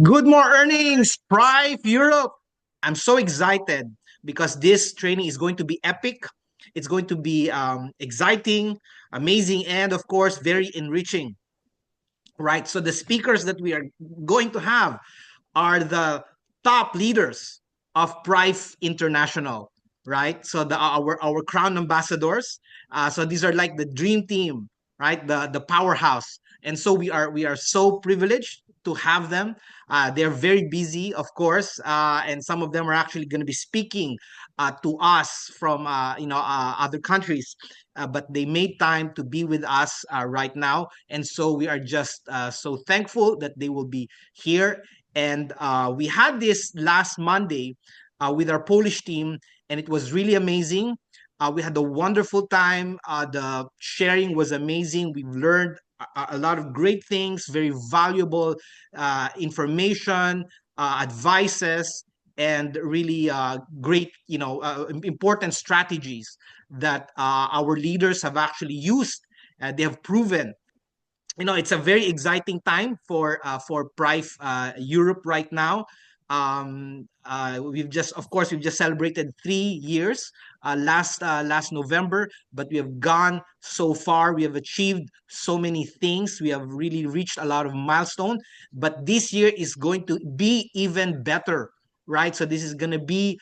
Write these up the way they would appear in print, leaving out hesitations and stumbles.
Good more earnings, Prive Europe. I'm so excited because this training is going to be epic. It's going to be exciting, amazing, and of course, very enriching. Right. So the speakers that we are going to have are the top leaders of Prive International. Right. So our crown ambassadors. So these are like the dream team, right? The powerhouse. And so we are so privileged to have them. They're very busy, of course, and some of them are actually going to be speaking to us from other countries. But they made time to be with us right now, and so we are just so thankful that they will be here. And we had this last Monday with our Polish team, and it was really amazing. We had a wonderful time. The sharing was amazing. We've learned a lot of great things, very valuable information, advices, and really great, important strategies that our leaders have actually used. They have proven. It's a very exciting time for Prive Europe right now. We've just celebrated 3 years last November, but we have gone so far. We have achieved so many things. We have really reached a lot of milestone. But this year is going to be even better, right? So this is going to be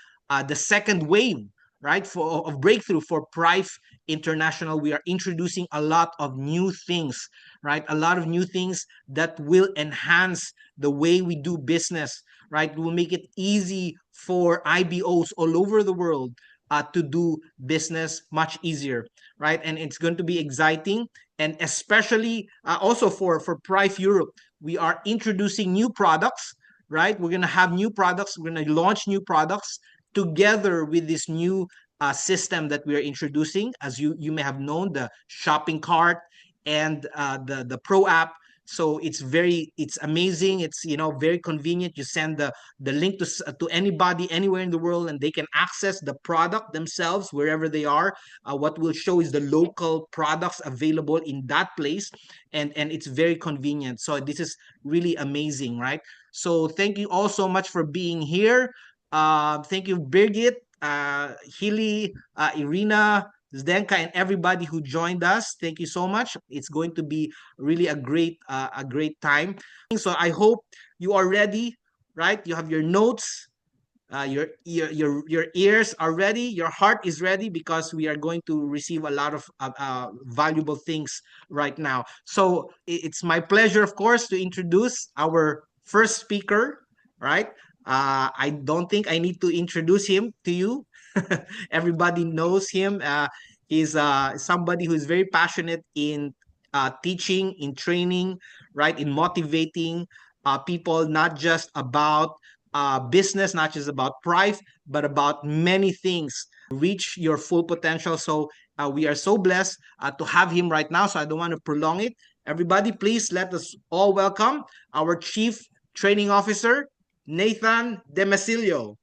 the second wave, right, for of breakthrough for Prive International. We are introducing a lot of new things, right? A lot of new things that will enhance the way we do business, right? Will make it easy for IBOs all over the world to do business much easier, right? And it's going to be exciting, and especially also for Prive Europe, we are introducing new products, right? We're going to have new products. We're going to launch new products together with this new system that we are introducing. As you may have known, the shopping cart and the Pro app. So it's amazing. It's very convenient. You send the link to anybody anywhere in the world, and they can access the product themselves wherever they are. What will show is the local products available in that place, and it's very convenient. So this is really amazing, right? So thank you all so much for being here. Thank you, Birgit, Hilly, Irina, Zdenka, and everybody who joined us. Thank you so much. It's going to be really a great time. So I hope you are ready, right? You have your notes, your ears are ready, your heart is ready, because we are going to receive a lot of valuable things right now. So it's my pleasure, of course, to introduce our first speaker, right? I don't think I need to introduce him to you. Everybody knows him. He's somebody who is very passionate in teaching, in training, right, in motivating people, not just about business, not just about Prive, but about many things reach your full potential. So we are so blessed to have him right now. So I don't want to prolong it. Everybody, please let us all welcome our Chief Training Officer, Nathan Demasilio.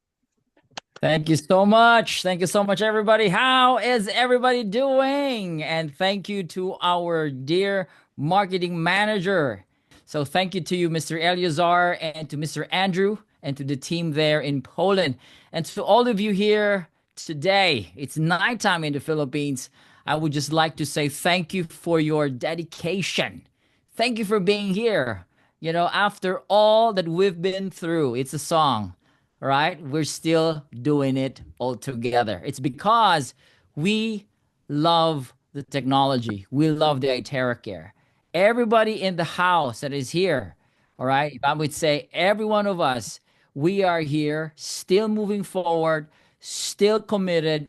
Thank you so much. Thank you so much, everybody. How is everybody doing? And thank you to our dear marketing manager. So thank you to you, Mr. Eleazar, and to Mr. Andrew, and to the team there in Poland. And to all of you here today, it's nighttime in the Philippines. I would just like to say thank you for your dedication. Thank you for being here. After all that we've been through, it's a song, right? We're still doing it all together. It's because we love the technology. We love the iTerracare. Everybody in the house that is here, all right? I would say every one of us, we are here, still moving forward, still committed,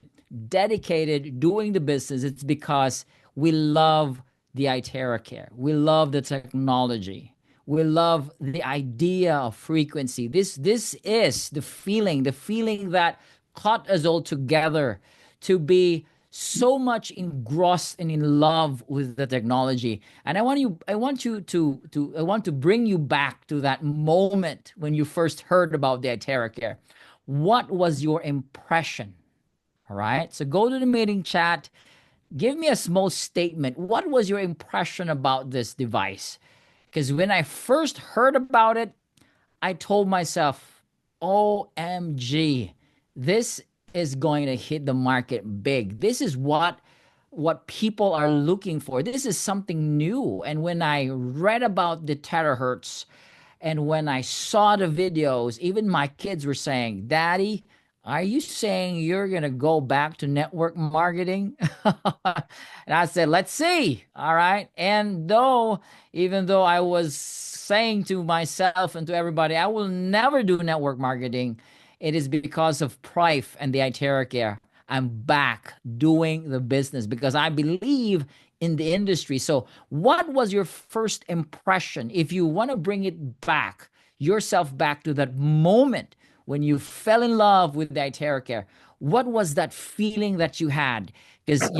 dedicated, doing the business. It's because we love the iTerracare. We love the technology. We love the idea of frequency. This is the feeling that caught us all together to be so much engrossed and in love with the technology. And I want to bring you back to that moment when you first heard about the iTerracare. What was your impression? All right. So go to the meeting chat. Give me a small statement. What was your impression about this device? Because when I first heard about it, I told myself, OMG, this is going to hit the market big. This is what people are looking for. This is something new. And when I read about the terahertz and when I saw the videos, even my kids were saying, Daddy, are you saying you're going to go back to network marketing? And I said, let's see. All right. And even though I was saying to myself and to everybody, I will never do network marketing, it is because of Prife and the iTerracare. I'm back doing the business because I believe in the industry. So, what was your first impression? If you want to bring it back, yourself back to that moment when you fell in love with the iTerracare, what was that feeling that you had? Because,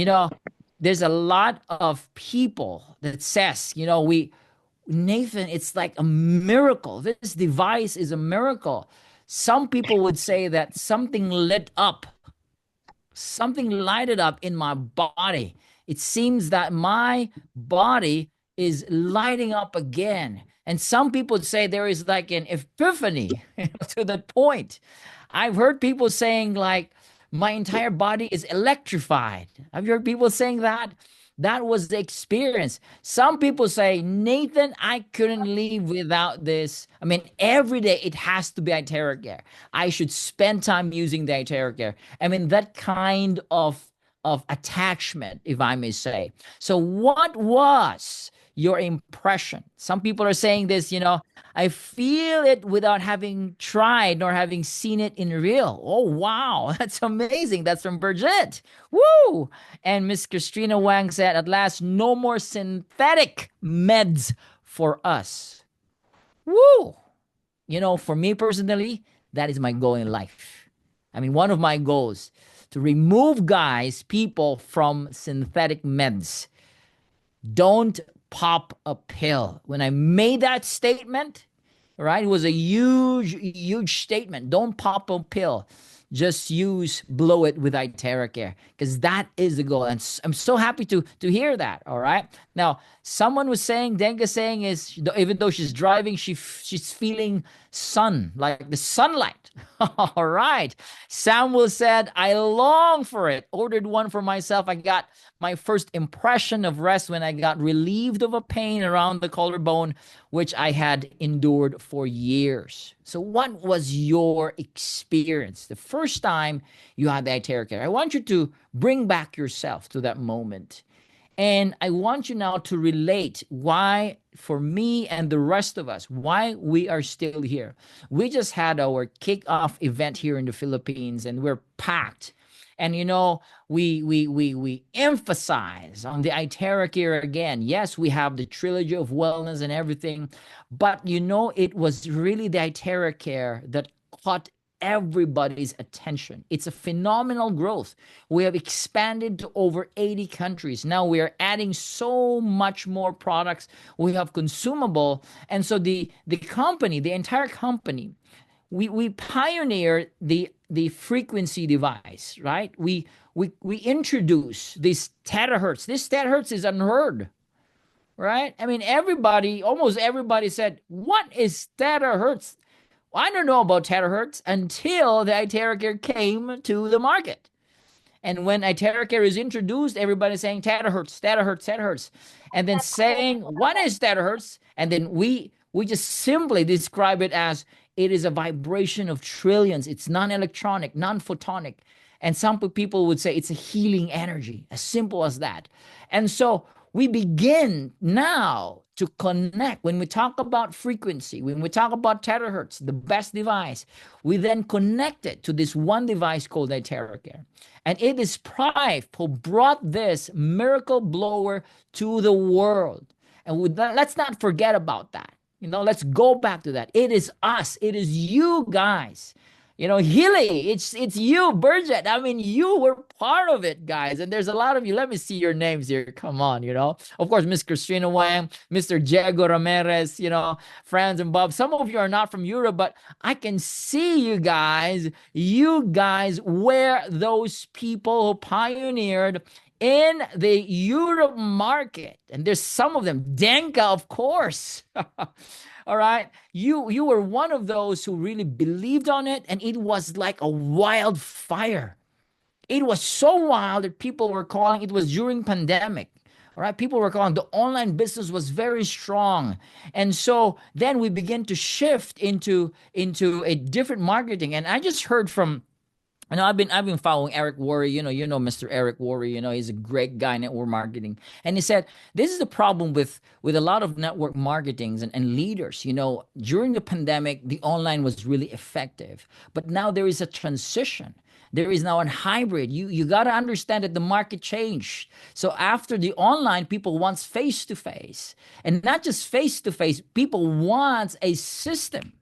there's a lot of people that says, Nathan, it's like a miracle. This device is a miracle. Some people would say that something lighted up in my body. It seems that my body is lighting up again. And some people say there is like an epiphany to that point. I've heard people saying like my entire body is electrified. Have you heard people saying that? That was the experience. Some people say, Nathan, I couldn't live without this. I mean, every day it has to be iTerracare. I should spend time using the iTerracare. I mean, that kind of attachment, if I may say. So what was your impression? Some people are saying this, I feel it without having tried nor having seen it in real. Oh, wow. That's amazing. That's from Bridget. Woo! And Miss Christina Wang said, at last, no more synthetic meds for us. Woo! For me personally, that is my goal in life. I mean, one of my goals to remove people from synthetic meds. Don't pop a pill. When I made that statement, right, it was a huge, huge statement. Don't pop a pill. Just blow it with iTerracare, because that is the goal. And I'm so happy to hear that. All right. Now, someone was saying, Denga saying is, even though she's driving, she's feeling like the sunlight. All right. Samuel said, I long for it. Ordered one for myself. I got my first impression of rest when I got relieved of a pain around the collarbone, which I had endured for years. So what was your experience the first time you had the iTerracare? I want you to bring back yourself to that moment. And I want you now to relate why, for me and the rest of us, why we are still here. We just had our kickoff event here in the Philippines, and we're packed. And we emphasize on the iTerracare again. Yes, we have the trilogy of wellness and everything, but it was really the iTerracare that caught everybody's attention. It's a phenomenal growth. We have expanded to over 80 countries. Now we are adding so much more products. We have consumable. And so the entire company, we pioneered the frequency device, right? We introduce this terahertz. This terahertz is unheard, right? I mean, almost everybody said, what is terahertz? Well, I don't know about terahertz until the iTerracare came to the market. And when iTerracare is introduced, everybody's saying terahertz, terahertz, terahertz. And then saying, what is terahertz? And then we just simply describe it as it is a vibration of trillions. It's non-electronic, non-photonic. And some people would say it's a healing energy, as simple as that. And so we begin now to connect. When we talk about frequency, when we talk about terahertz, the best device, we then connect it to this one device called iTerracare. And it is Prife who brought this miracle blower to the world. And let's not forget about that. Let's go back to that. It is us. It is you guys. Healy, it's you, Bridget. I mean, you were part of it, guys. And there's a lot of you. Let me see your names here. Come on, Of course, Miss Christina Wang, Mr. Diego Ramirez, Franz and Bob. Some of you are not from Europe, but I can see you guys. You guys were those people who pioneered in the Europe market. And there's some of them. Denka, of course. All right. You were one of those who really believed on it, and it was like a wildfire. It was so wild that people were calling, it was during pandemic. All right, people were calling, the online business was very strong. And so then we begin to shift into a different marketing. And I just heard from, I've been following Eric Worre, Mr. Eric Worre, he's a great guy in network marketing. And he said, this is the problem with a lot of network marketings and leaders. During the pandemic, the online was really effective. But now there is a transition. There is now a hybrid. You got to understand that the market changed. So after the online, people wants face to face, and not just face to face. People want a system,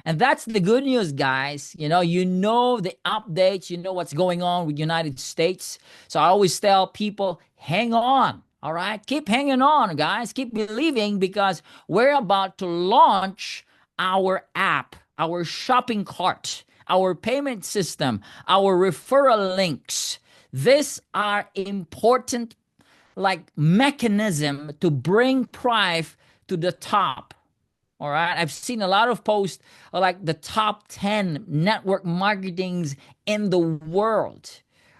and that's the good news, guys. You know the updates. You know what's going on with United States. So I always tell people, hang on. All right, keep hanging on, guys. Keep believing, because we're about to launch our app, our shopping cart, our payment system, our referral links. These are important mechanism to bring Prive to the top. All right. I've seen a lot of posts like the top 10 network marketings in the world.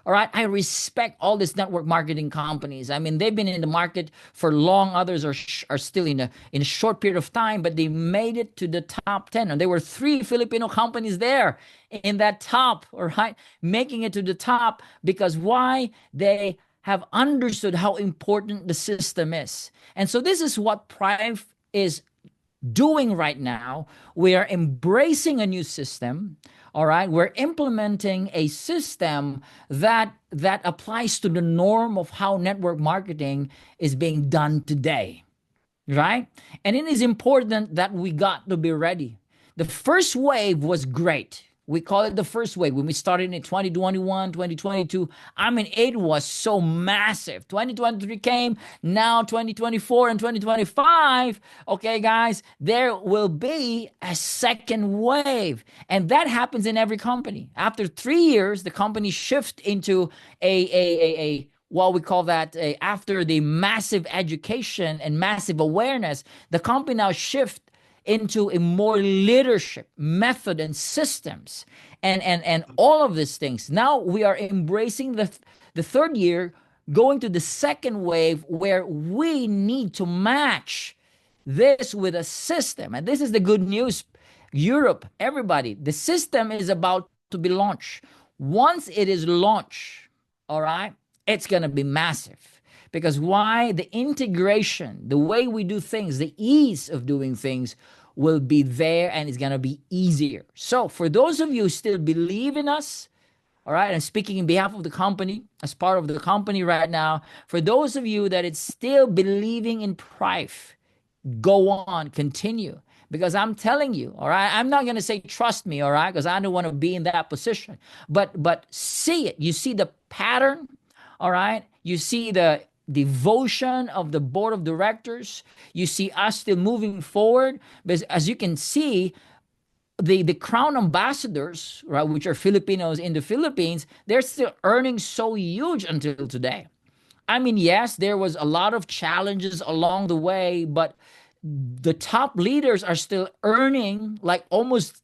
All right. I respect all these network marketing companies. I mean, they've been in the market for long. Others are still in a short period of time, but they made it to the top 10. And there were 3 Filipino companies there in that top, all right, making it to the top. Because why? They have understood how important the system is. And so this is what Prive is doing right now. We are embracing a new system. All right, we're implementing a system that applies to the norm of how network marketing is being done today, right? And it is important that we got to be ready. The first wave was great. We call it the first wave. When we started in 2021, 2022, I mean, it was so massive. 2023 came, now 2024 and 2025. Okay, guys, there will be a second wave. And that happens in every company. After 3 years, the company shift into a what we call that, after the massive education and massive awareness, the company now shift into a more leadership method and systems and all of these things. Now we are embracing the third year, going to the second wave, where we need to match this with a system. And this is the good news. Europe, everybody, the system is about to be launched. Once it is launched, all right, it's going to be massive. Because why? The integration, the way we do things, the ease of doing things will be there, and it's going to be easier. So for those of you who still believe in us, all right, I'm speaking in behalf of the company, as part of the company right now. For those of you that is still believing in Prive, go on, continue. Because I'm telling you, all right, I'm not going to say trust me, all right, because I don't want to be in that position. But see it. You see the pattern, all right? You see the devotion of the board of directors. You see us still moving forward. But as you can see, the crown ambassadors, right, which are Filipinos in the Philippines, they're still earning so huge until today. I mean, yes, there was a lot of challenges along the way, but the top leaders are still earning like almost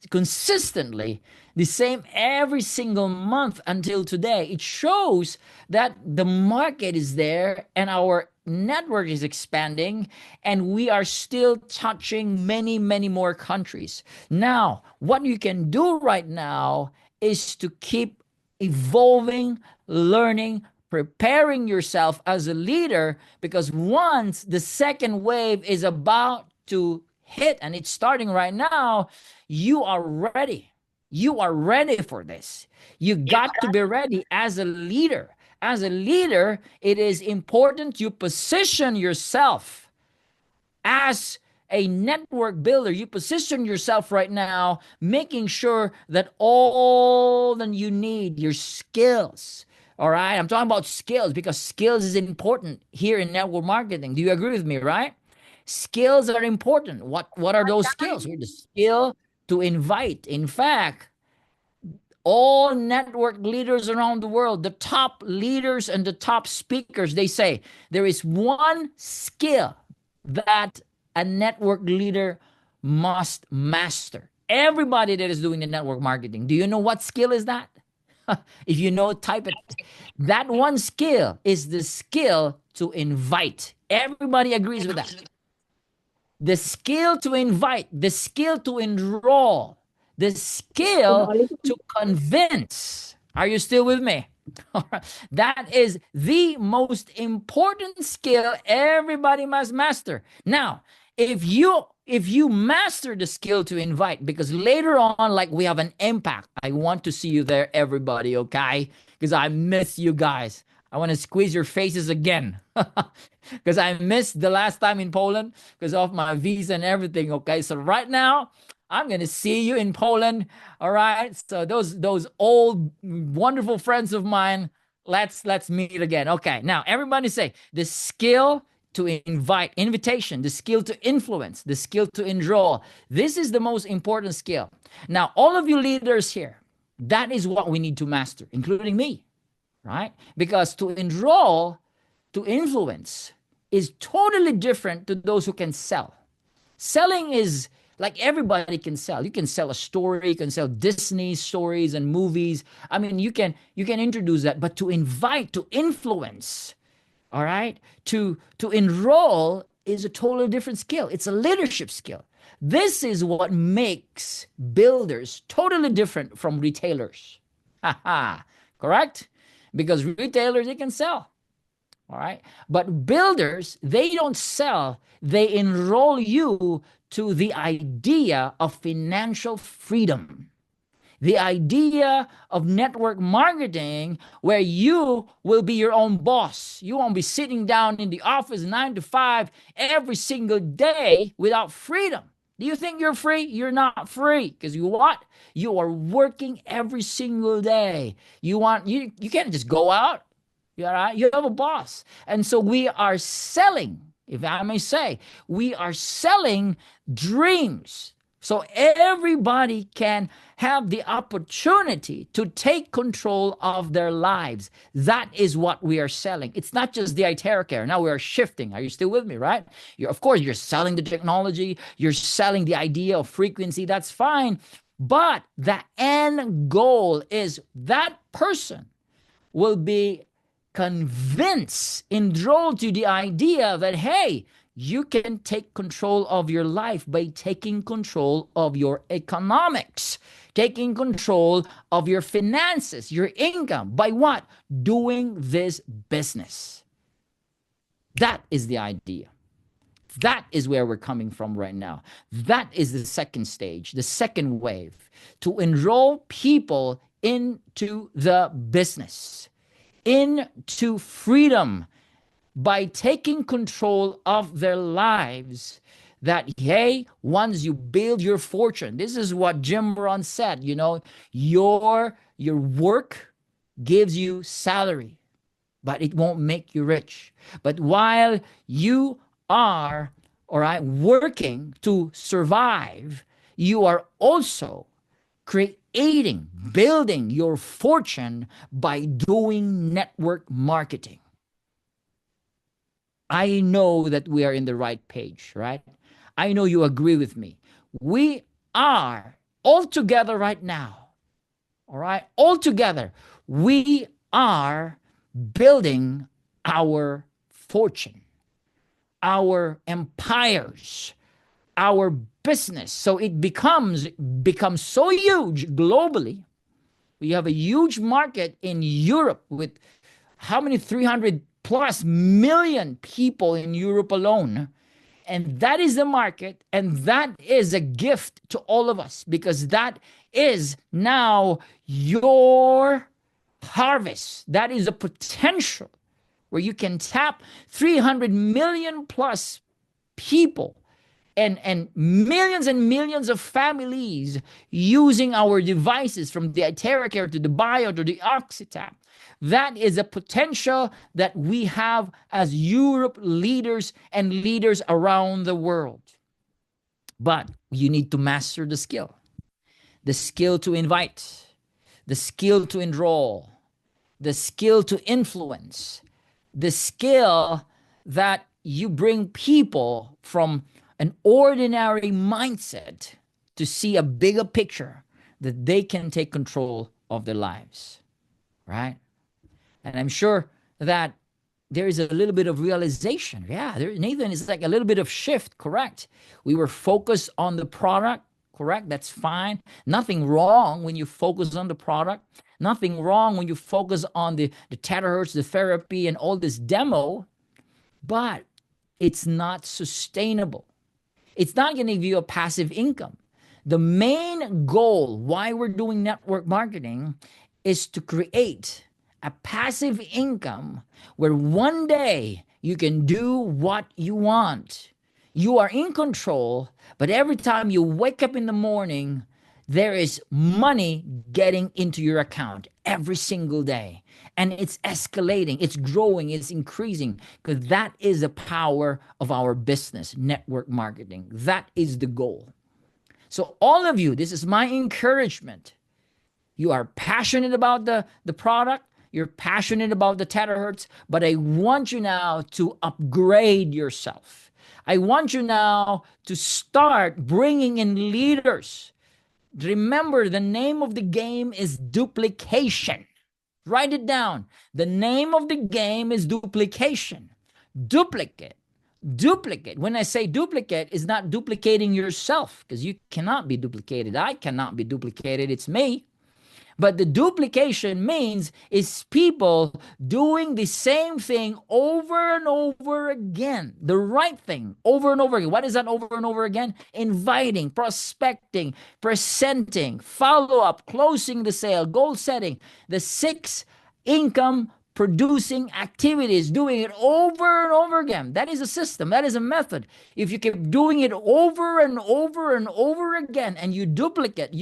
consistently the same every single month until today. It shows that the market is there and our network is expanding, and we are still touching many, many more countries. Now, what you can do right now is to keep evolving, learning, preparing yourself as a leader, because once the second wave is about to hit, and it's starting right now, you are ready. You are ready for this. You got to be ready as a leader. As a leader, it is important you position yourself as a network builder. You position yourself right now, making sure that all that you need, your skills, all right? I'm talking about skills because skills is important here in network marketing. Do you agree with me, right? Skills are important. What are those skills? The skill to invite. In fact, all network leaders around the world, the top leaders and the top speakers, they say there is one skill that a network leader must master. Everybody that is doing the network marketing, do you know what skill is that? If you know, type it. That one skill is the skill to invite. Everybody agrees with that. The skill to invite, the skill to enroll, the skill to convince. Are you still with me? That is the most important skill everybody must master. Now, if you master the skill to invite, because later on, like, we have an impact. I want to see you there, everybody, okay? Because I miss you guys. I want to squeeze your faces again. Because I missed the last time in Poland because of my visa and everything, okay? So right now, I'm going to see you in Poland, all right? So those old wonderful friends of mine, let's meet again. Okay, now everybody say the skill to invite, invitation, the skill to influence, the skill to enroll. This is the most important skill. Now, all of you leaders here, that is what we need to master, including me, right? Because to enroll, to influence is totally different to those who can sell. Selling is like everybody can sell. You can sell a story, you can sell Disney stories and movies. I mean, you can introduce that, but to invite, to influence, all right, to enroll is a totally different skill. It's a leadership skill. This is what makes builders totally different from retailers. Correct? Because retailers, they can sell. All right. But builders, they don't sell, they enroll you to the idea of financial freedom, the idea of network marketing, where you will be your own boss. You won't be sitting down in the office 9 to 5 every single day without freedom. Do you think you're free? You're not free, because you what? You are working every single day. You can't just go out. You have a boss. And so we are selling, if I may say, we are selling dreams. So everybody can have the opportunity to take control of their lives. That is what we are selling. It's not just the Iteracare. Now we are shifting. Are you still with me, right? Of course, you're selling the technology. You're selling the idea of frequency. That's fine. But the end goal is that person will be convinced, enrolled to the idea that, hey, you can take control of your life by taking control of your economics, taking control of your finances, your income. By what? Doing this business. That is the idea. That is where we're coming from right now. That is the second stage, the second wave, to enroll people into the business, into freedom, by taking control of their lives. That, hey, once you build your fortune, this is what Jim Rohn said, your work gives you salary, but it won't make you rich. But while you are, all right, working to survive, you are also creating, building your fortune by doing network marketing. I know that we are in the right page, right? I know you agree with me. We are all together right now, all right? All together, we are building our fortune, our empires, our business. So it becomes so huge globally. We have a huge market in Europe with how many? 300 plus million people in Europe alone. And that is the market, and that is a gift to all of us, because that is now your harvest. That is a potential where you can tap 300 million plus people and millions of families using our devices, from the Iteracare to the Bio to the Oxytap. That is a potential that we have as Europe leaders and leaders around the world. But you need to master the skill to invite, the skill to enroll, the skill to influence, the skill that you bring people from an ordinary mindset to see a bigger picture that they can take control of their lives, right? And I'm sure that there is a little bit of realization. Yeah, Nathan, is like a little bit of shift, correct? We were focused on the product, correct? That's fine. Nothing wrong when you focus on the product. Nothing wrong when you focus on the terahertz, the therapy, and all this demo, but it's not sustainable. It's not going to give you a passive income. The main goal why we're doing network marketing is to create a passive income where one day you can do what you want. You are in control, but every time you wake up in the morning, there is money getting into your account every single day. And it's escalating, it's growing, it's increasing, because that is the power of our business, network marketing. That is the goal. So all of you, this is my encouragement. You are passionate about the product, you're passionate about the terahertz, but I want you now to upgrade yourself. I want you now to start bringing in leaders. Remember, the name of the game is duplication. Write it down. The name of the game is duplication. Duplicate. Duplicate. When I say duplicate, it's not duplicating yourself, because you cannot be duplicated. I cannot be duplicated. It's me. But the duplication means is people doing the same thing over and over again. The right thing over and over again. What is that over and over again? Inviting, prospecting, presenting, follow-up, closing the sale, goal setting. The 6 income producing activities, doing it over and over again. That is a system. That is a method. If you keep doing it over and over and over again, and you duplicate,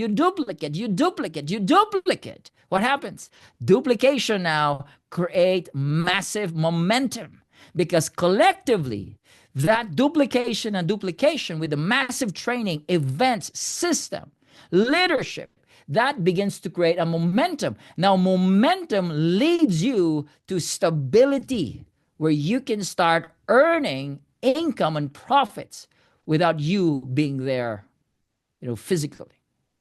what happens? Duplication now create massive momentum, because collectively, that duplication and duplication with the massive training, events, system, leadership, that begins to create a momentum. Now, momentum leads you to stability, where you can start earning income and profits without you being there, physically.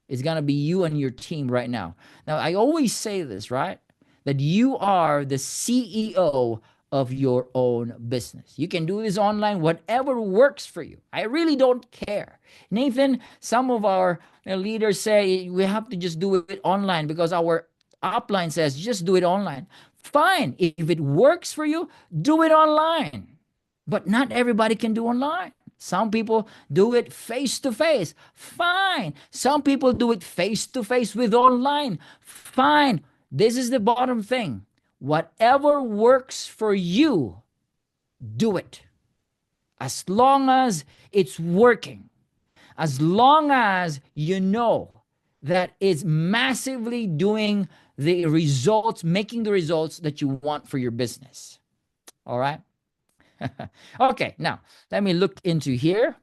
It's going to be you and your team right now. Now, I always say this, right? That you are the CEO of your own business. You can do this online, whatever works for you. I really don't care. Nathan, some of our leaders say we have to just do it online because our upline says just do it online. Fine. If it works for you, do it online. But not everybody can do online. Some people do it face-to-face. Fine. Some people do it face-to-face with online. Fine. This is the bottom thing. Whatever works for you, do it. As long as it's working. As long as you know that it's massively doing the results, making the results that you want for your business. All right? Okay, now let me look into here.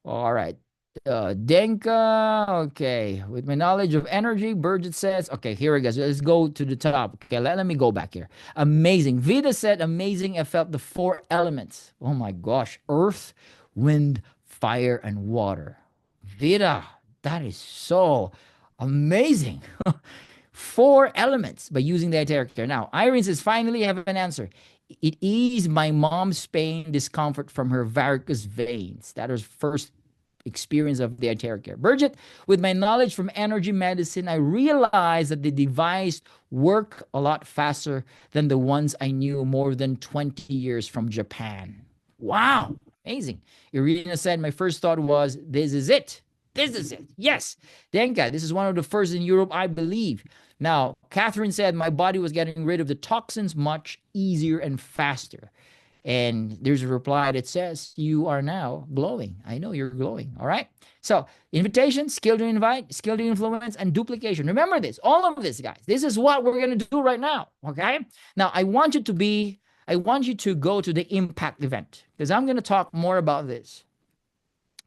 All right. Denka, okay. With my knowledge of energy, Burgett says, okay, here it goes. Let's go to the top. Okay, let me go back here. Amazing. Vida said, amazing. I felt the 4 elements. Oh my gosh. Earth, wind, fire, and water. Vida, that is so amazing. 4 elements by using the Eteric Care. Now, Irene says, finally, I have an answer. It eased my mom's pain, discomfort from her varicose veins. That was first experience of the Eteric Care. Burgett, with my knowledge from energy medicine, I realized that the device worked a lot faster than the ones I knew more than 20 years from Japan. Wow, amazing. Irina said, my first thought was, this is it. This is it. Yes. Denka, this is one of the first in Europe, I believe. Now, Catherine said, my body was getting rid of the toxins much easier and faster. And there's a reply that says, you are now glowing. I know you're glowing. All right. So invitation, skill to invite, skill to influence, and duplication. Remember this, all of this, guys. This is what we're going to do right now. Okay. Now, I want you to go to the impact event, because I'm going to talk more about this.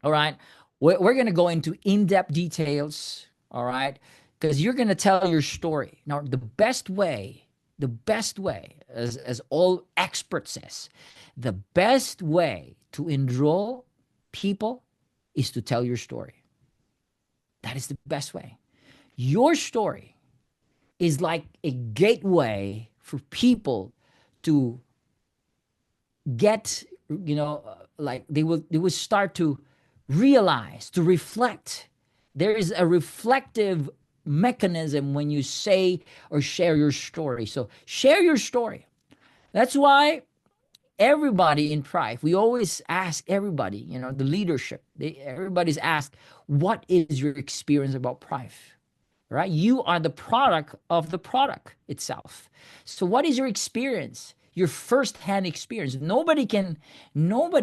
All right. We're going to go into in-depth details. All right. Because you're going to tell your story. Now, the best way, as all experts says, the best way to enroll people is to tell your story. That is the best way. Your story is like a gateway for people to get, like they will start to realize, to reflect. There is a reflective mechanism when you say or share your story. So share your story. That's why everybody in Thrive, we always ask everybody, the leadership, everybody's asked, what is your experience about Thrive? Right? You are the product of the product itself. So what is your experience? Your first-hand experience. Nobody can, what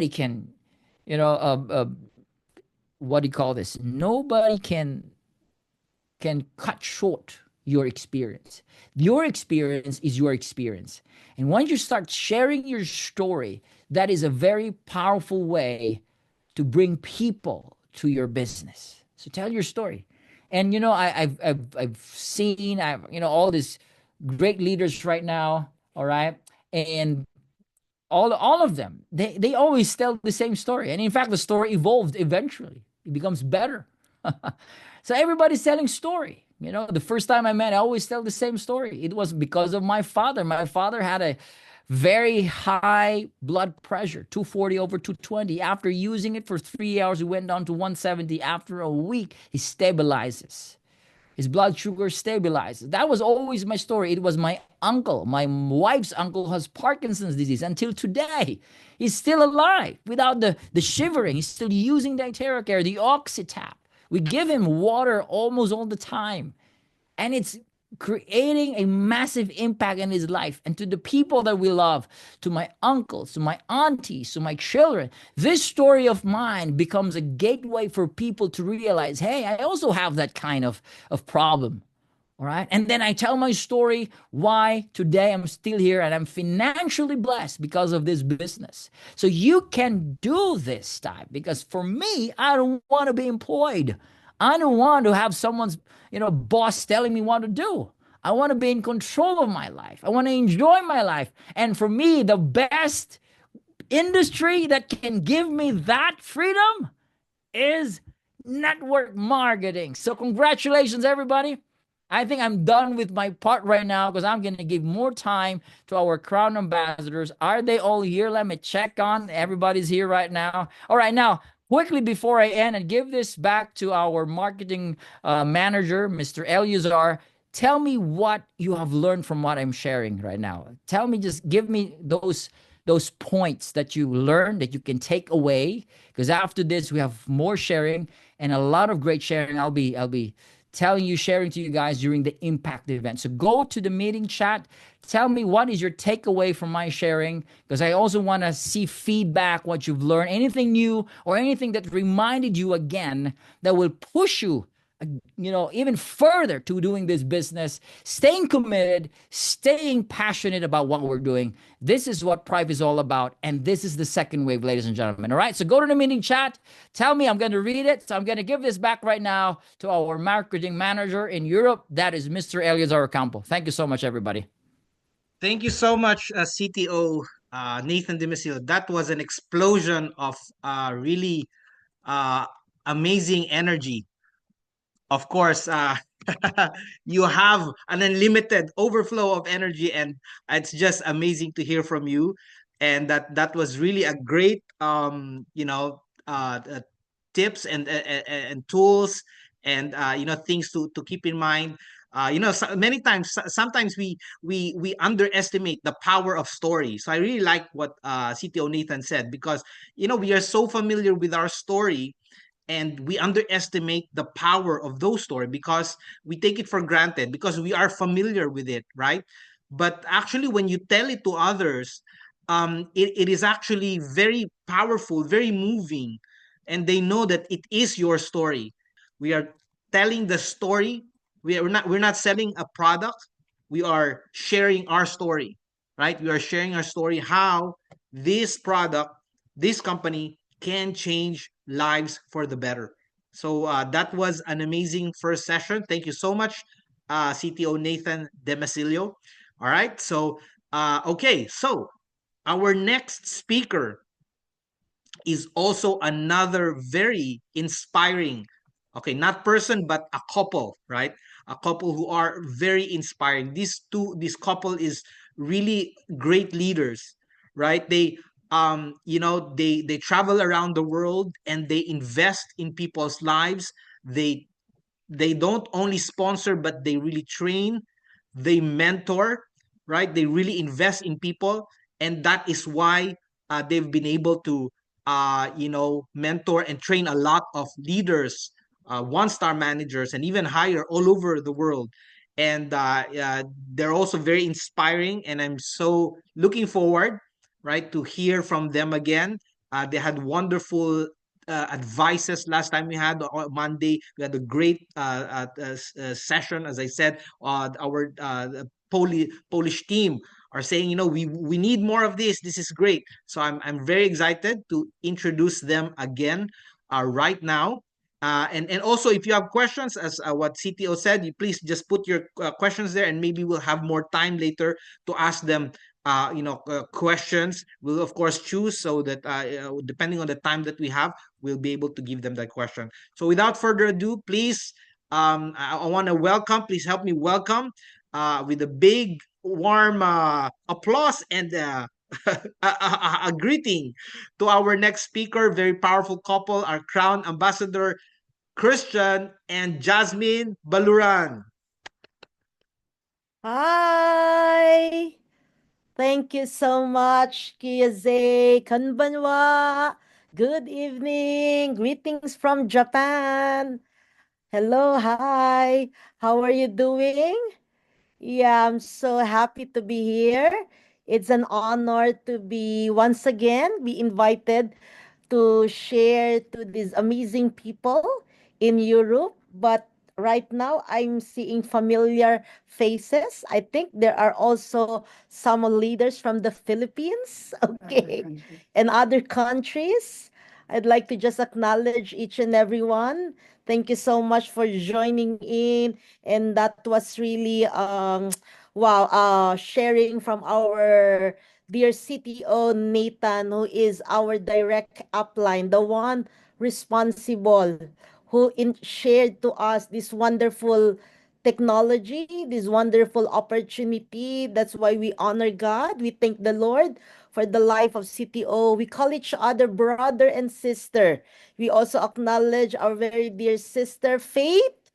do you call this? Nobody can cut short your experience. Your experience is your experience. And once you start sharing your story, that is a very powerful way to bring people to your business. So tell your story. And I've seen all these great leaders right now, all right? And all of them, they always tell the same story. And in fact, the story evolved eventually. It becomes better. So everybody's telling story. The first time I met, I always tell the same story. It was because of my father. My father had a very high blood pressure, 240 over 220. After using it for 3 hours, it went down to 170. After a week, he stabilizes. His blood sugar stabilizes. That was always my story. It was my uncle. My wife's uncle has Parkinson's disease. Until today, he's still alive without the shivering. He's still using the Iteracare, the Oxytap. We give him water almost all the time. And it's creating a massive impact in his life. And to the people that we love, to my uncles, to my aunties, to my children, this story of mine becomes a gateway for people to realize, hey, I also have that kind of problem. All right. And then I tell my story why today I'm still here and I'm financially blessed because of this business. So you can do this type, because for me, I don't want to be employed. I don't want to have someone's, boss telling me what to do. I want to be in control of my life. I want to enjoy my life. And for me, the best industry that can give me that freedom is network marketing. So congratulations, everybody. I think I'm done with my part right now because I'm going to give more time to our Crown Ambassadors. Are they all here? Let me check on. Everybody's here right now. All right, now, quickly before I end and give this back to our marketing manager, Mr. Eleazar, tell me what you have learned from what I'm sharing right now. Tell me, just give me those points that you learned that you can take away, because after this we have more sharing and a lot of great sharing. I'll be telling you, sharing to you guys during the impact event. So go to the meeting chat. Tell me what is your takeaway from my sharing, because I also want to see feedback, what you've learned, anything new or anything that reminded you again that will push you, even further to doing this business, staying committed, staying passionate about what we're doing. This is what Thrive is all about. And this is the second wave, ladies and gentlemen. All right. So go to the meeting chat. Tell me, I'm going to read it. So I'm going to give this back right now to our marketing manager in Europe. That is Mr. Eleazar Ocampo. Thank you so much, everybody. Thank you so much, CTO Nathan Demesilio. That was an explosion of really uh, amazing energy. Of course, you have an unlimited overflow of energy, and it's just amazing to hear from you. And that was really a great, tips and tools, and things to keep in mind. Many times, sometimes we underestimate the power of story. So I really like what CTO Nathan said, because we are so familiar with our story, and we underestimate the power of those stories because we take it for granted because we are familiar with it, right? But actually, when you tell it to others, it is actually very powerful, very moving, and they know that it is your story. We are telling the story. We're not selling a product. We are sharing our story, right? We are sharing our story, how this product, this company can change lives for the better. So that was an amazing first session. Thank you so much, CTO Nathan Demesilio. All right. So, okay. So our next speaker is also another very inspiring, okay, not person, but a couple, right? A couple who are very inspiring. This couple is really great leaders, right? They travel around the world and they invest in people's lives. They don't only sponsor, but they really train, they mentor, right? They really invest in people, and that is why they've been able to mentor and train a lot of leaders, one-star managers, and even higher all over the world. And they're also very inspiring, and I'm so looking forward, right, to hear from them again. They had wonderful advices last time we had on Monday. We had a great session, as I said. Our Polish team are saying, we need more of this. This is great. So I'm very excited to introduce them again right now. And also, if you have questions, as what CTO said, you please just put your questions there, and maybe we'll have more time later to ask them questions. We'll of course choose so that depending on the time that we have, we'll be able to give them that question. So without further ado, please, I want to please help me welcome with a big warm applause and a greeting to our next speaker, very powerful couple, our crown ambassador, Christian and Jasmine Baluran. Hi! Thank you so much, Kiyaze Konbanwa. Good evening. Greetings from Japan. Hello, hi. How are you doing? Yeah, I'm so happy to be here. It's an honor to be once again be invited to share to these amazing people in Europe. But right now, I'm seeing familiar faces. I think there are also some leaders from the Philippines, okay, and other countries. I'd like to just acknowledge each and every one. Thank you so much for joining in. And that was really, wow, sharing from our dear CTO Nathan, who is our direct upline, the one responsible, who shared to us this wonderful technology, this wonderful opportunity. That's why we honor God. We thank the Lord for the life of CTO. We call each other brother and sister. We also acknowledge our very dear sister Faith,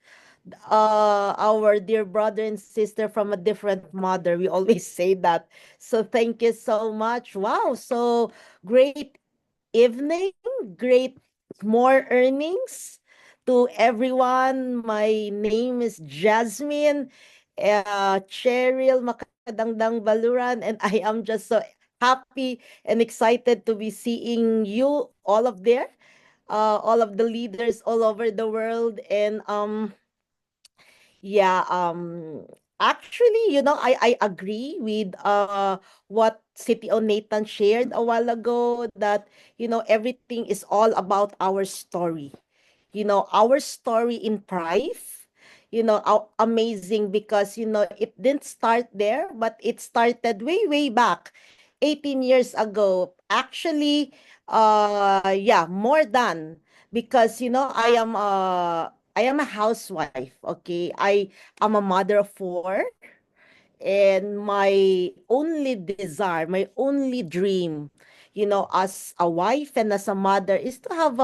our dear brother and sister from a different mother. We always say that. So thank you so much. Wow. So great evening, great more earnings to everyone. My name is Jasmine Cheryl Makadangdang Baluran, and I am just so happy and excited to be seeing you all of there, all of the leaders all over the world. And yeah, actually, I agree with what CTO Nathan shared a while ago, that everything is all about our story. Our story in Prive, amazing, because it didn't start there, but it started way, way back 18 years ago. Actually, yeah, more than, because I am a housewife, okay? I am a mother of four, and my only desire, my only dream, as a wife and as a mother, is to have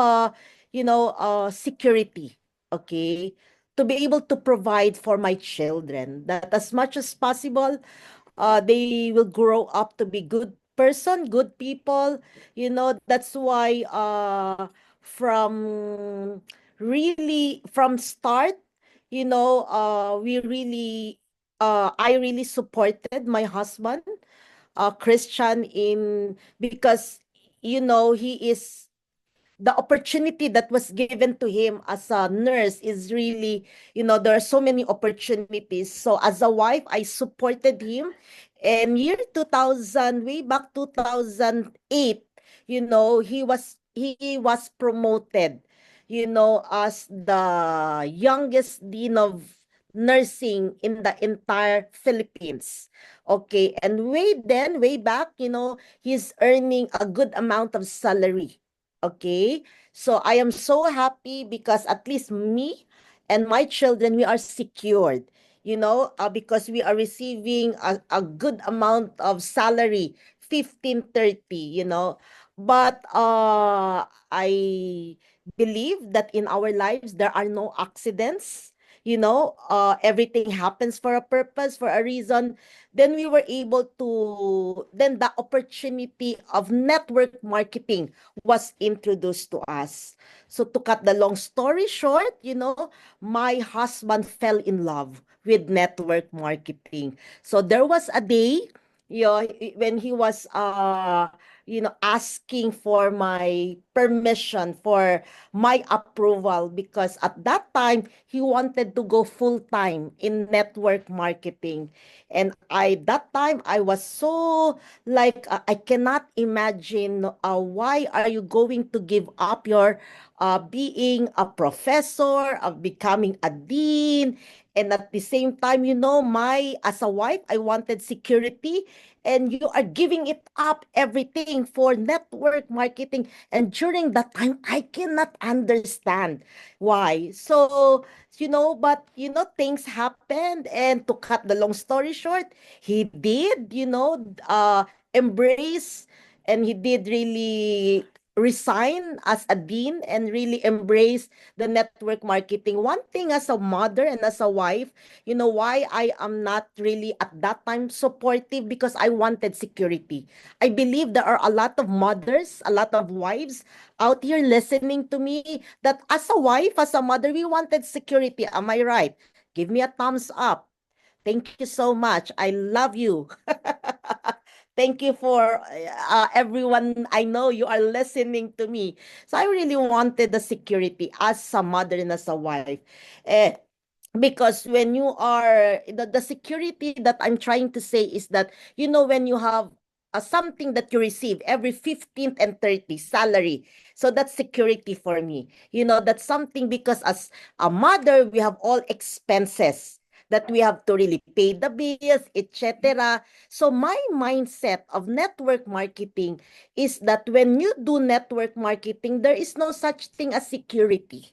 security, okay? To be able to provide for my children, that as much as possible, they will grow up to be good person, good people. That's why from really from start, we really I really supported my husband, Christian, in because he is the opportunity that was given to him as a nurse is really, there are so many opportunities. So as a wife, I supported him. And year 2000, way back 2008, he was promoted, as the youngest dean of nursing in the entire Philippines. Okay, and way back, he's earning a good amount of salary. Okay. So I am so happy because at least me and my children, we are secured, because we are receiving a good amount of salary, 1530, But I believe that in our lives, there are no accidents. Everything happens for a purpose, for a reason. Then we were able to, then the opportunity of network marketing was introduced to us. So to cut the long story short, my husband fell in love with network marketing. So there was a day, when he was asking for my permission, for my approval, because at that time he wanted to go full time in network marketing. And that time I was so, like, I cannot imagine, why are you going to give up your being a professor, of becoming a dean, and at the same time, my as a wife, I wanted security, and you are giving it up everything for network marketing. And during that time, I cannot understand why. So, but things happened, and to cut the long story short, he did, embrace, and he did really resign as a dean and really embrace the network marketing. One thing, as a mother and as a wife, why I am not really at that time supportive, because I wanted security. I believe there are a lot of mothers, a lot of wives out here listening to me, that as a wife, as a mother, we wanted security. Am I right? Give me a thumbs up. Thank you so much. I love you. Thank you for everyone. I know you are listening to me. So I really wanted the security as a mother and as a wife. Eh, because when you are, the security that I'm trying to say is that, when you have something that you receive every 15th and 30th salary, so that's security for me. That's something, because as a mother, we have all expenses that we have to really pay the bills, etc. So my mindset of network marketing is that when you do network marketing, there is no such thing as security,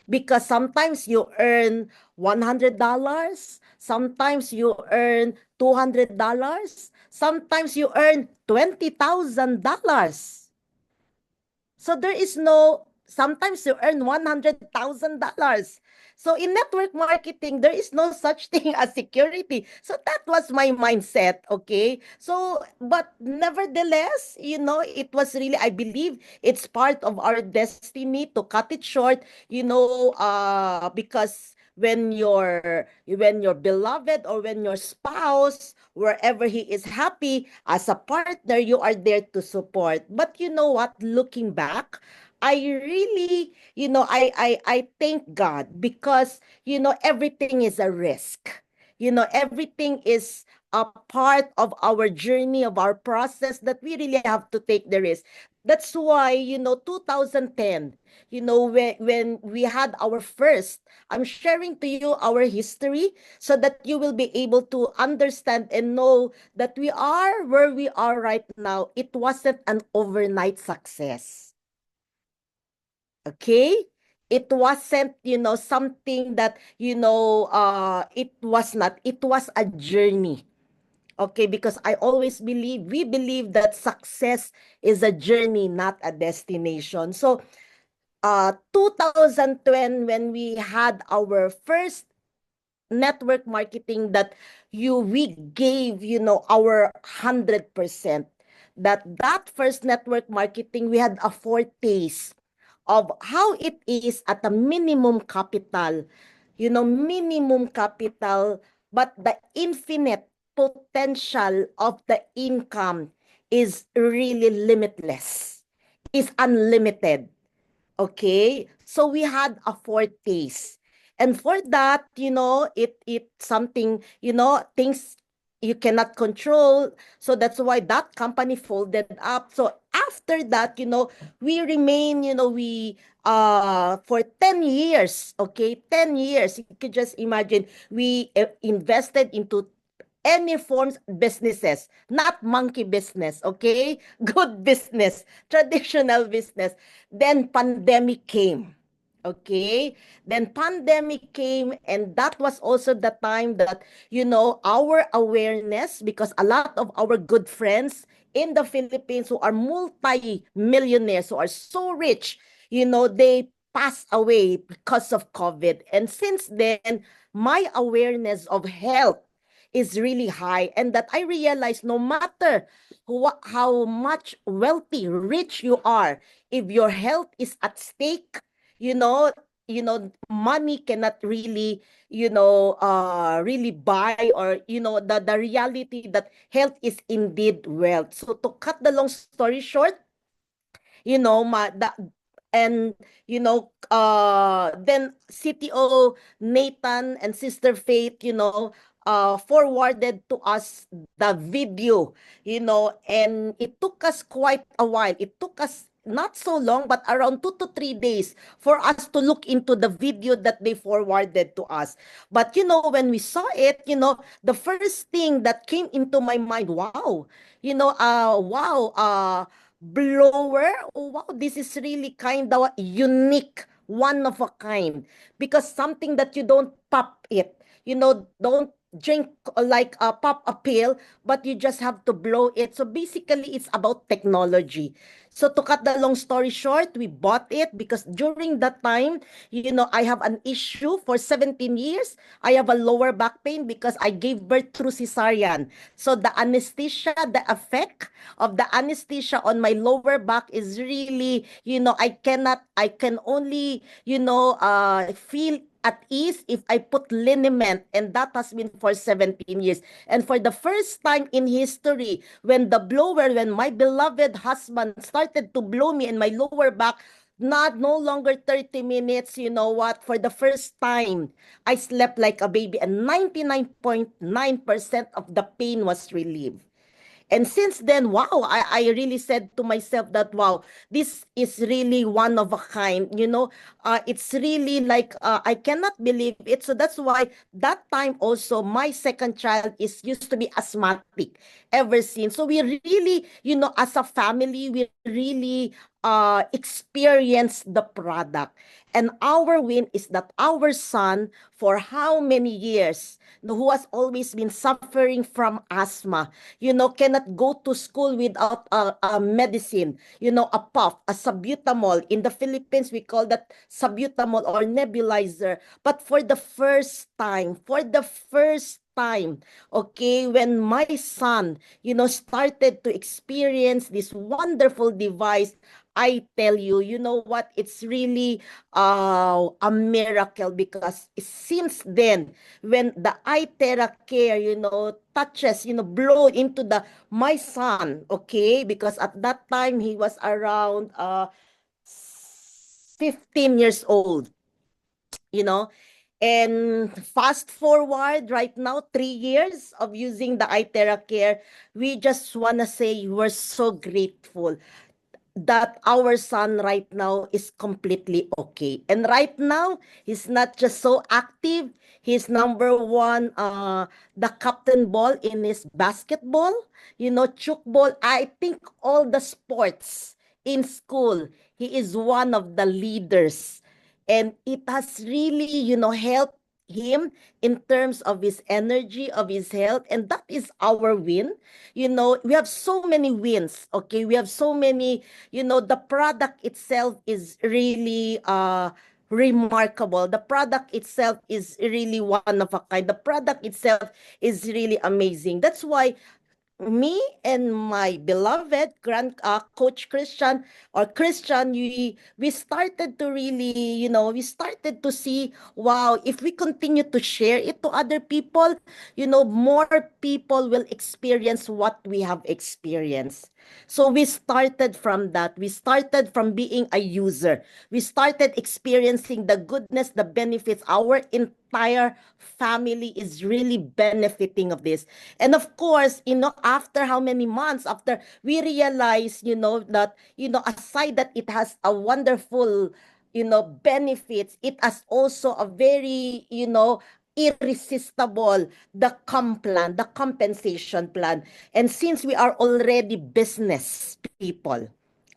because sometimes you earn $100, sometimes you earn $200, sometimes you earn $20,000. So there is no, sometimes you earn $100,000. So in network marketing, there is no such thing as security. So that was my mindset, okay? So, but nevertheless, it was really, I believe it's part of our destiny. To cut it short, because when your beloved, or when your spouse, wherever he is happy, as a partner, you are there to support. But you know what, looking back, I really, I thank God, because everything is a risk. Everything is a part of our journey, of our process, that we really have to take the risk. That's why, 2010, when we had our first, I'm sharing to you our history, so that you will be able to understand and know that we are where we are right now. It wasn't an overnight success. Okay? It wasn't, something that, it was not. It was a journey. Okay, because I always believe, we believe that success is a journey, not a destination. So, 2010, when we had our first network marketing, that we gave, our 100%, that first network marketing, we had a foretaste of how it is at a minimum capital, minimum capital, but the infinite potential of the income is really limitless, is unlimited. Okay, so we had a foretaste. And for that, it something, things you cannot control. So that's why that company folded up. So after that, we remain, we for 10 years, okay, 10 years. You could just imagine, we invested into any forms businesses, not monkey business, okay? Good business, traditional business. Then pandemic came. Okay, then pandemic came, and that was also the time that, our awareness, because a lot of our good friends in the Philippines who are multi-millionaires, who are so rich, they passed away because of COVID. And since then, my awareness of health is really high, and that I realize no matter how much wealthy, rich you are, if your health is at stake, you know, money cannot really, really buy, or, the reality that health is indeed wealth. So to cut the long story short, and then CTO Nathan and Sister Faith, forwarded to us the video, and it took us quite a while. It took us not so long, but around 2 to 3 days for us to look into the video that they forwarded to us. But when we saw it, the first thing that came into my mind, wow, wow, blower. Oh, wow, this is really kind of unique, one of a kind, because something that you don't pop it, don't drink like a pop a pill, but you just have to blow it. So basically, it's about technology. So to cut the long story short, we bought it because during that time, I have an issue for 17 years. I have a lower back pain because I gave birth through cesarean. So the anesthesia, the effect of the anesthesia on my lower back is really, I can only, feel at ease if I put liniment, and that has been for 17 years. And for the first time in history, when my beloved husband started to blow me in my lower back, no longer 30 minutes, you know what? For the first time, I slept like a baby, and 99.9% of the pain was relieved. And since then, wow, I really said to myself that, wow, this is really one of a kind, it's really like, I cannot believe it. So that's why that time also, my second child is used to be asthmatic ever since. So we really, as a family, we really experience the product. And our win is that our son, for how many years, who has always been suffering from asthma, cannot go to school without a medicine, a puff, a salbutamol. In the Philippines, we call that salbutamol or nebulizer. But for the first time, okay, when my son, started to experience this wonderful device, I tell you, you know what? It's really a miracle, because since then, when the iTera Care, touches, blow into my son, okay, because at that time he was around 15 years old, you know. And fast forward right now, 3 years of using the iTera Care, we just wanna say we're so grateful that our son right now is completely okay. And right now, he's not just so active, he's number one, the captain ball in his basketball, chuk ball. I think all the sports in school, he is one of the leaders. And it has really, helped him in terms of his energy, of his health, and that is our win. We have so many wins, okay? We have so many, the product itself is really remarkable. The product itself is really one of a kind. The product itself is really amazing. That's why me and my beloved coach Christian, we started to really, we started to see, wow, if we continue to share it to other people, more people will experience what we have experienced. So we started from that. We started from being a user. We started experiencing the goodness, the benefits. Our entire family is really benefiting of this. And of course, after how many months after we realize, that, aside that it has a wonderful, benefits, it has also a very, irresistible, the plan, the compensation plan. And since we are already business people,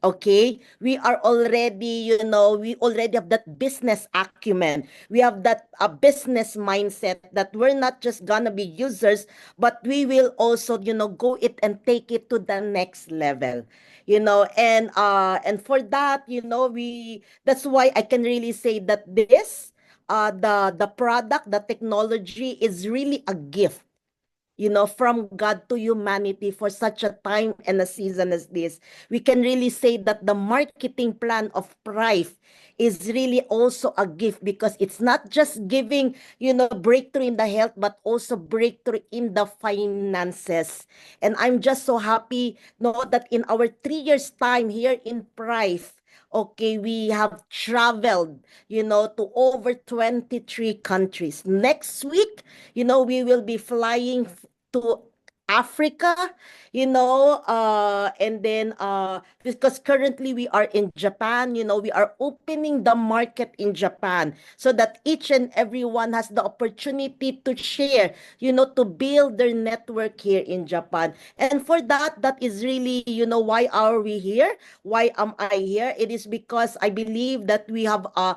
okay, we are already, we already have that business acumen. We have that business mindset that we're not just gonna be users, but we will also, go it and take it to the next level. And for that, that's why I can really say that this the product, the technology is really a gift, from God to humanity for such a time and a season as this. We can really say that the marketing plan of Prive is really also a gift, because it's not just giving, breakthrough in the health, but also breakthrough in the finances. And I'm just so happy, that in our 3 years time here in Prive, okay, we have traveled, to over 23 countries. Next week, we will be flying to Africa, and then because currently we are in Japan, we are opening the market in Japan so that each and everyone has the opportunity to share, to build their network here in Japan. And for that, that is really, why are we here? Why am I here? It is because I believe that we have a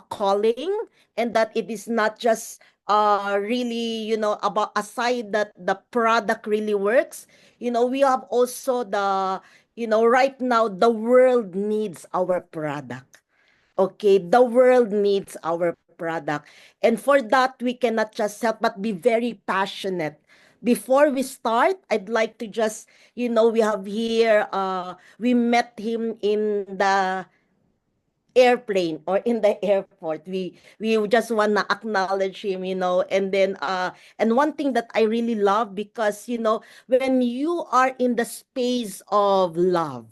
calling, and that it is not just really, about aside that the product really works, we have also the, right now the world needs our product. Okay, the world needs our product. And for that, we cannot just help but be very passionate. Before we start, I'd like to just, we have here, we met him in the airplane or in the airport. We just want to acknowledge him, and then and one thing that I really love, because when you are in the space of love,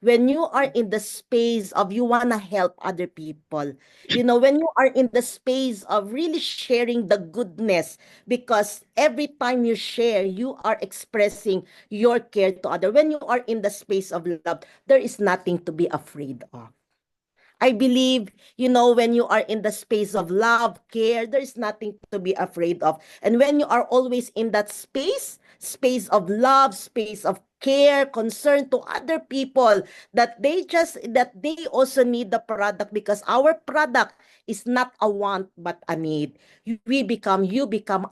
when you are in the space of you want to help other people, when you are in the space of really sharing the goodness, because every time you share, you are expressing your care to other. When you are in the space of love, there is nothing to be afraid of. I believe, when you are in the space of love, care, there's nothing to be afraid of. And when you are always in that space of love, space of care, concern to other people, that they also need the product, because our product is not a want but a need. You become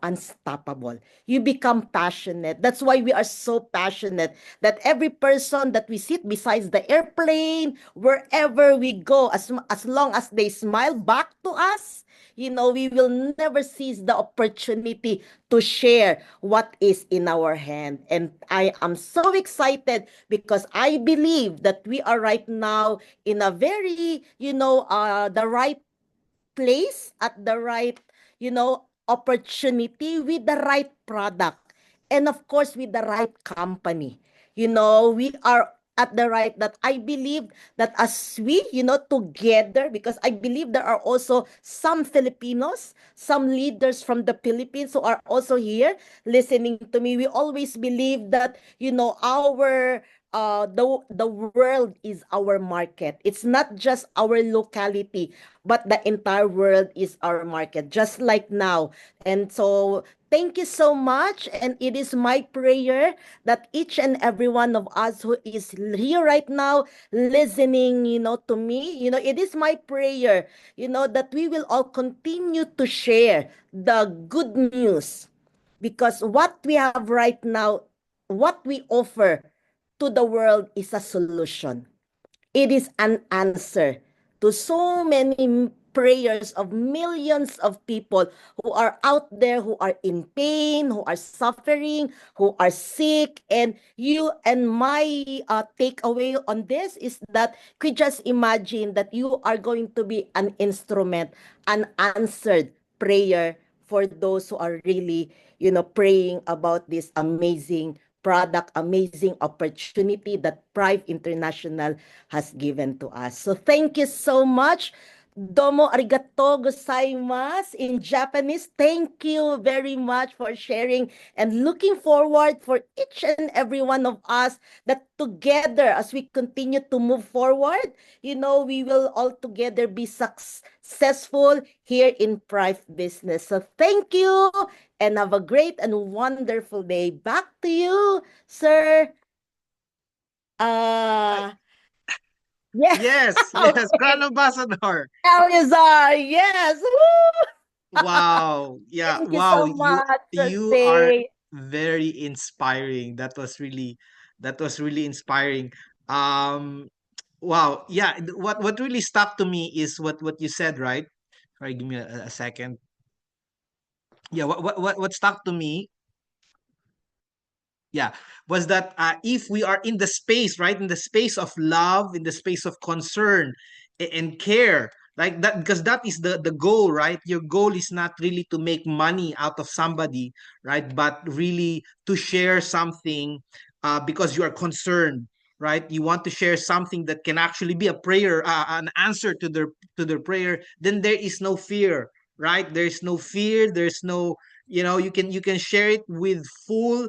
unstoppable. You become passionate. That's why we are so passionate that every person that we sit besides the airplane, wherever we go, as long as they smile back to us, we will never seize the opportunity to share what is in our hand. And I am so excited, because I believe that we are right now in a very, the right place at the right, opportunity with the right product. And of course, with the right company. We are at the right, that I believe that as we, together, because I believe there are also some Filipinos, some leaders from the Philippines who are also here listening to me. We always believe that, our the world is our market. It's not just our locality, but the entire world is our market, just like now. And so thank you so much. And it is my prayer that each and every one of us who is here right now listening, to me, it is my prayer, that we will all continue to share the good news, because what we have right now, what we offer to the world is a solution. It is an answer to so many prayers of millions of people who are out there, who are in pain, who are suffering, who are sick. And you and my takeaway on this is that we just imagine that you are going to be an instrument, an answered prayer for those who are really, praying about this amazing product, amazing opportunity that Prive International has given to us. So thank you so much Domo arigato gozaimasu in Japanese. Thank you very much for sharing and looking forward for each and every one of us that together as we continue to move forward, we will all together be successful here in Prive Business. So thank you and have a great and wonderful day. Back to you, sir. Yeah. Yes, yes, Crown Okay. Ambassador. Eleazar, yes. Woo! Wow. Yeah, Thank you wow. so much, You are Jose. very inspiring. That was really inspiring. Um wow. Yeah, what really stuck to me is what you said, right? Sorry, give me a second. Yeah, what stuck to me, yeah, was that if we are in the space, right, in the space of love, in the space of concern and care, like that, because that is the goal, right? Your goal is not really to make money out of somebody, right, but really to share something, because you are concerned, right? You want to share something that can actually be a prayer, an answer to their prayer. Then there is no fear, right? There's no fear. There's no, you can share it with full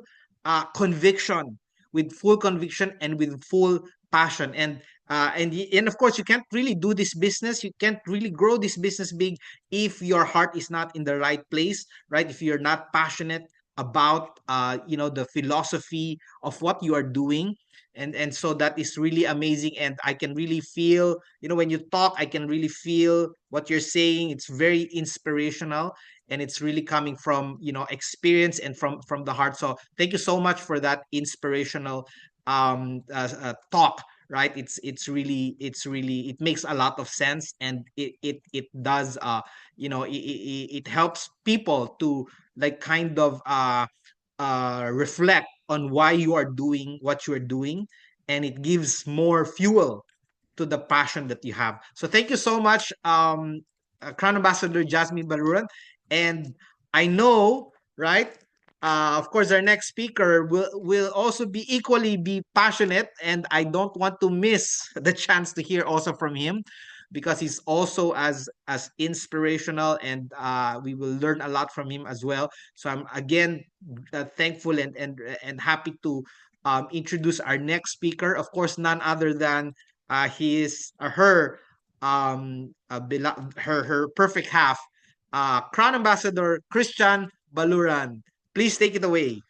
conviction, with full conviction and with full passion. And of course, you can't really do this business, you can't really grow this business big if your heart is not in the right place, right? If you're not passionate about the philosophy of what you are doing. And so that is really amazing, and I can really feel, when you talk, I can really feel what you're saying. It's very inspirational, and it's really coming from experience and from the heart. So thank you so much for that inspirational talk, right? It makes a lot of sense, and it does, it helps people to, like, kind of reflect on why you are doing what you are doing, and it gives more fuel to the passion that you have. So thank you so much, Crown Ambassador Jasmine Baluran. And I know, right? Of course, our next speaker will also be equally be passionate, and I don't want to miss the chance to hear also from him, because he's also as inspirational, and we will learn a lot from him as well. So I'm again thankful and happy to introduce our next speaker. Of course, none other than his her her perfect half, Crown Ambassador Christian Baluran. Please take it away.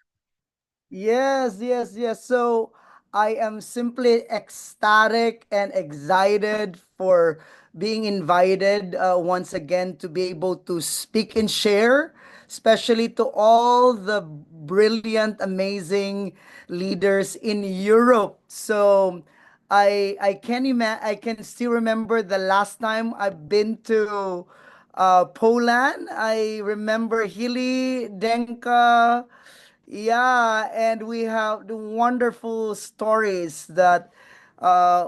Yes, yes, yes. So I am simply ecstatic and excited for being invited once again to be able to speak and share, especially to all the brilliant, amazing leaders in Europe. So I can still remember the last time I've been to Poland. I remember Hilly Denka. Yeah, and we have the wonderful stories that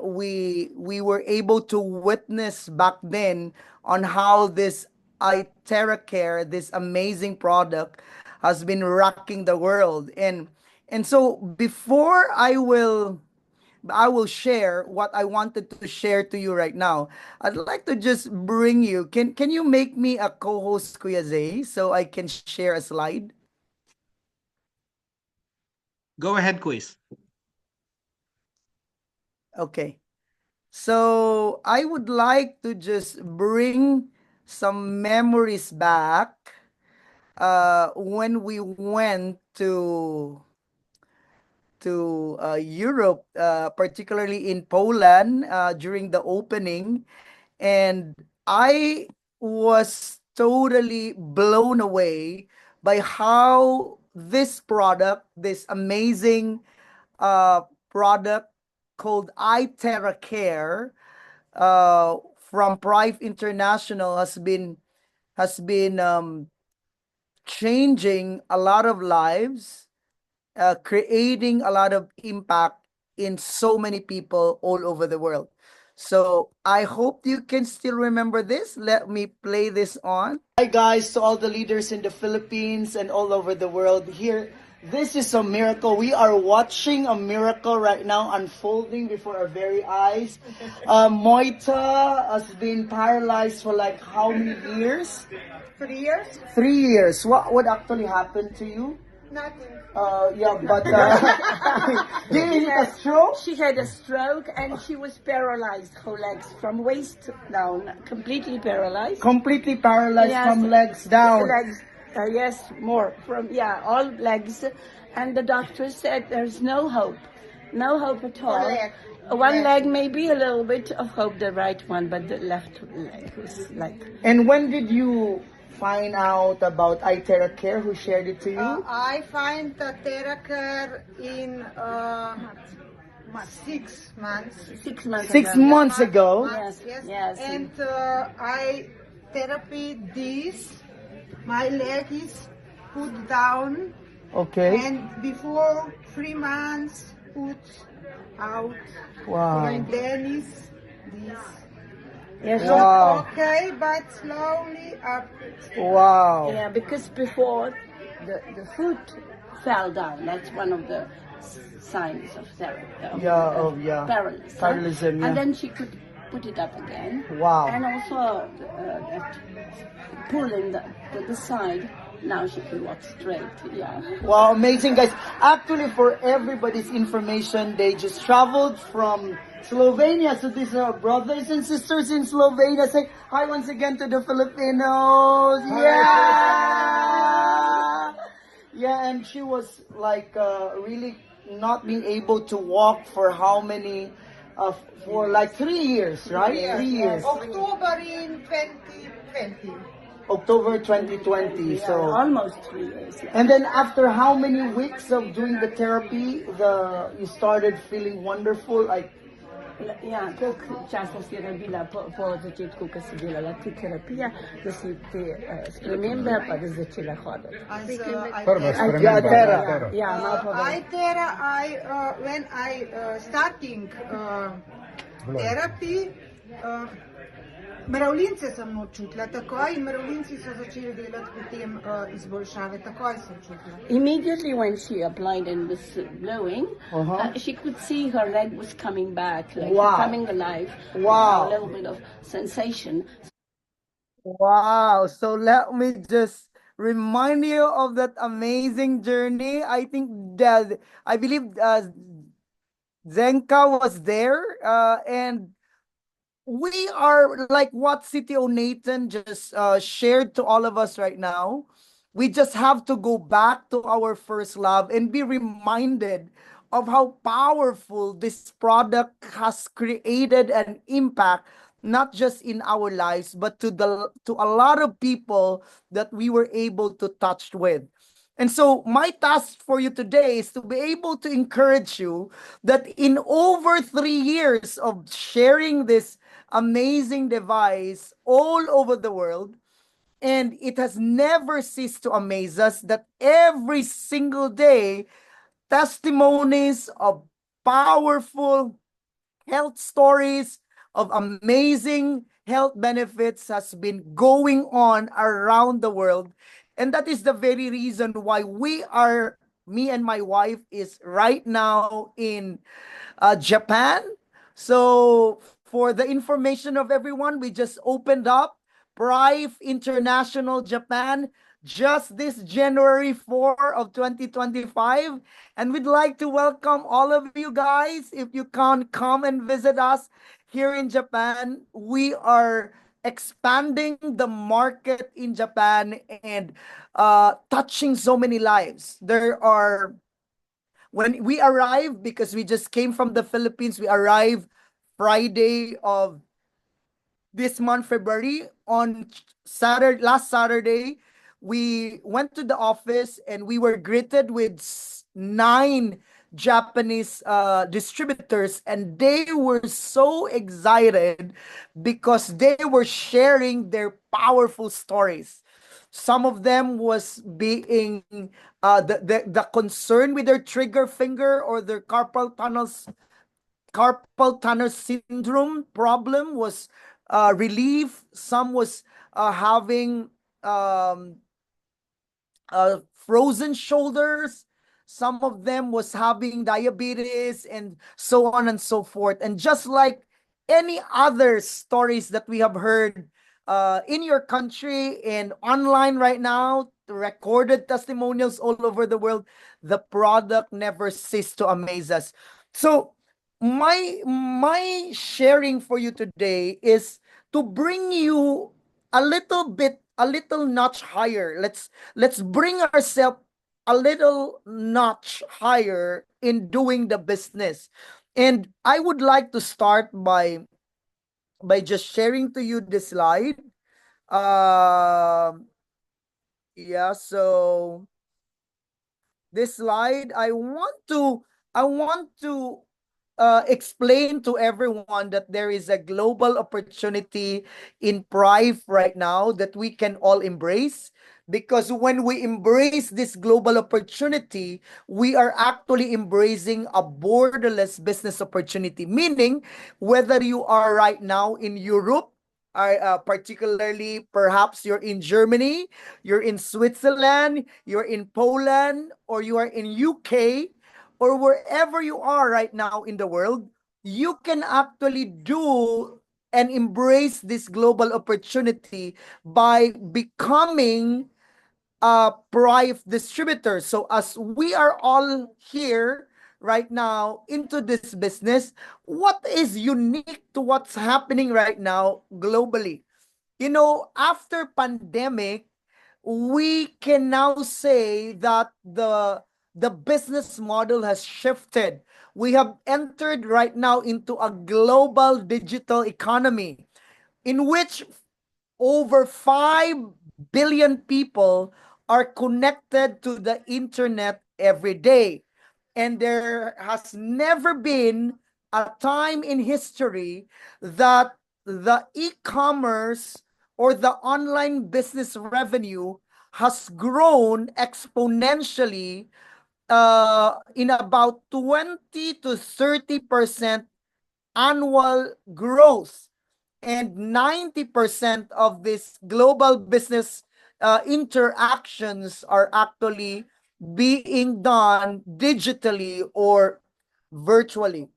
we were able to witness back then on how this iTerracare, this amazing product, has been rocking the world. And so before I will share what I wanted to share to you right now. I'd like to just bring you. Can you make me a co-host, Kuya Zay, so I can share a slide? Go ahead, quiz. Okay. So I would like to just bring some memories back when we went to Europe, particularly in Poland, during the opening, and I was totally blown away by how this product, this amazing product called iTerra Care, from Prive International, has been changing a lot of lives, creating a lot of impact in so many people all over the world. So I hope you can still remember this. Let me play this on. Hi guys, to all the leaders in the Philippines and all over the world. Here This is a miracle. We are watching a miracle right now unfolding before our very eyes. Moita has been paralyzed for like how many years? 3 years? 3 years. What actually happened to you? Nothing. Yeah, but did it a stroke? She had a stroke and she was paralyzed, her legs from waist down, completely paralyzed. Completely paralyzed Yes. from legs down. Legs, yes, more from, yeah, all legs. And the doctor said there's no hope. No hope at all. One leg maybe a little bit of hope, the right one, but the left leg was like... And when did you find out about iTerra Care? Who shared it to you? I find the TerraCare in 6 months. 6 months 6 ago. months ago. Yes, Yes. yes. And I therapy this. My leg is put down, Okay. and before 3 months put out. Wow. And then is this. Yes. Wow. Okay, but slowly up. Wow. Yeah, because before the foot fell down. That's one of the signs of therapy. Yeah. Paralysis. Parallelism, yeah. And then she could put it up again. Wow. And also that pulling the side. Now she can walk straight. Yeah. Wow, amazing, guys. Actually, for everybody's information, they just traveled from Slovenia. So these are brothers and sisters in Slovenia. Say hi once again to the Filipinos. Yeah. Yeah, and she was like really not being able to walk for how many? For like 3 years, right? 3 years. October in 2020. October 2020. So Almost 3 years. Yeah. and then after how many weeks of doing the therapy, you started feeling wonderful, like Ja, koliko časa si rabila po začetku, ko si delala te terapije, da si te spremembe, pa da si začela hoditi? Prva Yeah, sprememba. Terra. Ja, malo povej. When I starting therapy, mravljince sem čutila takoj in mravljinci so začeli delati potem izboljšave, takoj sem čutila. Immediately when she applied and was blowing, she could see her leg was coming back, like Wow. coming alive. Wow. A little bit of sensation. wow. So let me just remind you of that amazing journey. I think that I believe Zenka was there, and we are like what CTO Nathan just shared to all of us right now. We just have to go back to our first love and be reminded of how powerful this product has created an impact, not just in our lives, but to a lot of people that we were able to touch with. And so my task for you today is to be able to encourage you that in over 3 years of sharing this amazing device all over the world, and it has never ceased to amaze us that every single day, testimonies of powerful health stories of amazing health benefits has been going on around the world. And that is the very reason why me and my wife is right now in Japan. So for the information of everyone, we just opened up Prive International Japan just this January 4 of 2025. And we'd like to welcome all of you guys. If you can come and visit us here in Japan, we are expanding the market in Japan and touching so many lives. When we arrived, because we just came from the Philippines, we arrived Friday of this month, February. On last Saturday, we went to the office and we were greeted with 9 Japanese distributors, and they were so excited because they were sharing their powerful stories. Some of them was being the concern with their trigger finger or their carpal tunnel syndrome problem was relief. Some was having frozen shoulders. Some of them was having diabetes and so on and so forth. And just like any other stories that we have heard in your country and online right now, recorded testimonials all over the world, the product never ceased to amaze us. So my sharing for you today is to bring you a little notch higher. Let's bring ourselves a little notch higher in doing the business. And I would like to start by just sharing to you this slide. Yeah, so this slide, I want to explain to everyone that there is a global opportunity in Prive right now that we can all embrace. Because when we embrace this global opportunity, we are actually embracing a borderless business opportunity. Meaning, whether you are right now in Europe, particularly perhaps you're in Germany, you're in Switzerland, you're in Poland, or you are in UK, or wherever you are right now in the world, you can actually do and embrace this global opportunity by becoming a Prive distributor. So as we are all here right now into this business, what is unique to what's happening right now globally? You know, after pandemic, we can now say that the business model has shifted. We have entered right now into a global digital economy in which over 5 billion people are connected to the internet every day. And there has never been a time in history that the e-commerce or the online business revenue has grown exponentially in about 20 to 30% annual growth. And 90% of this global business interactions are actually being done digitally or virtually.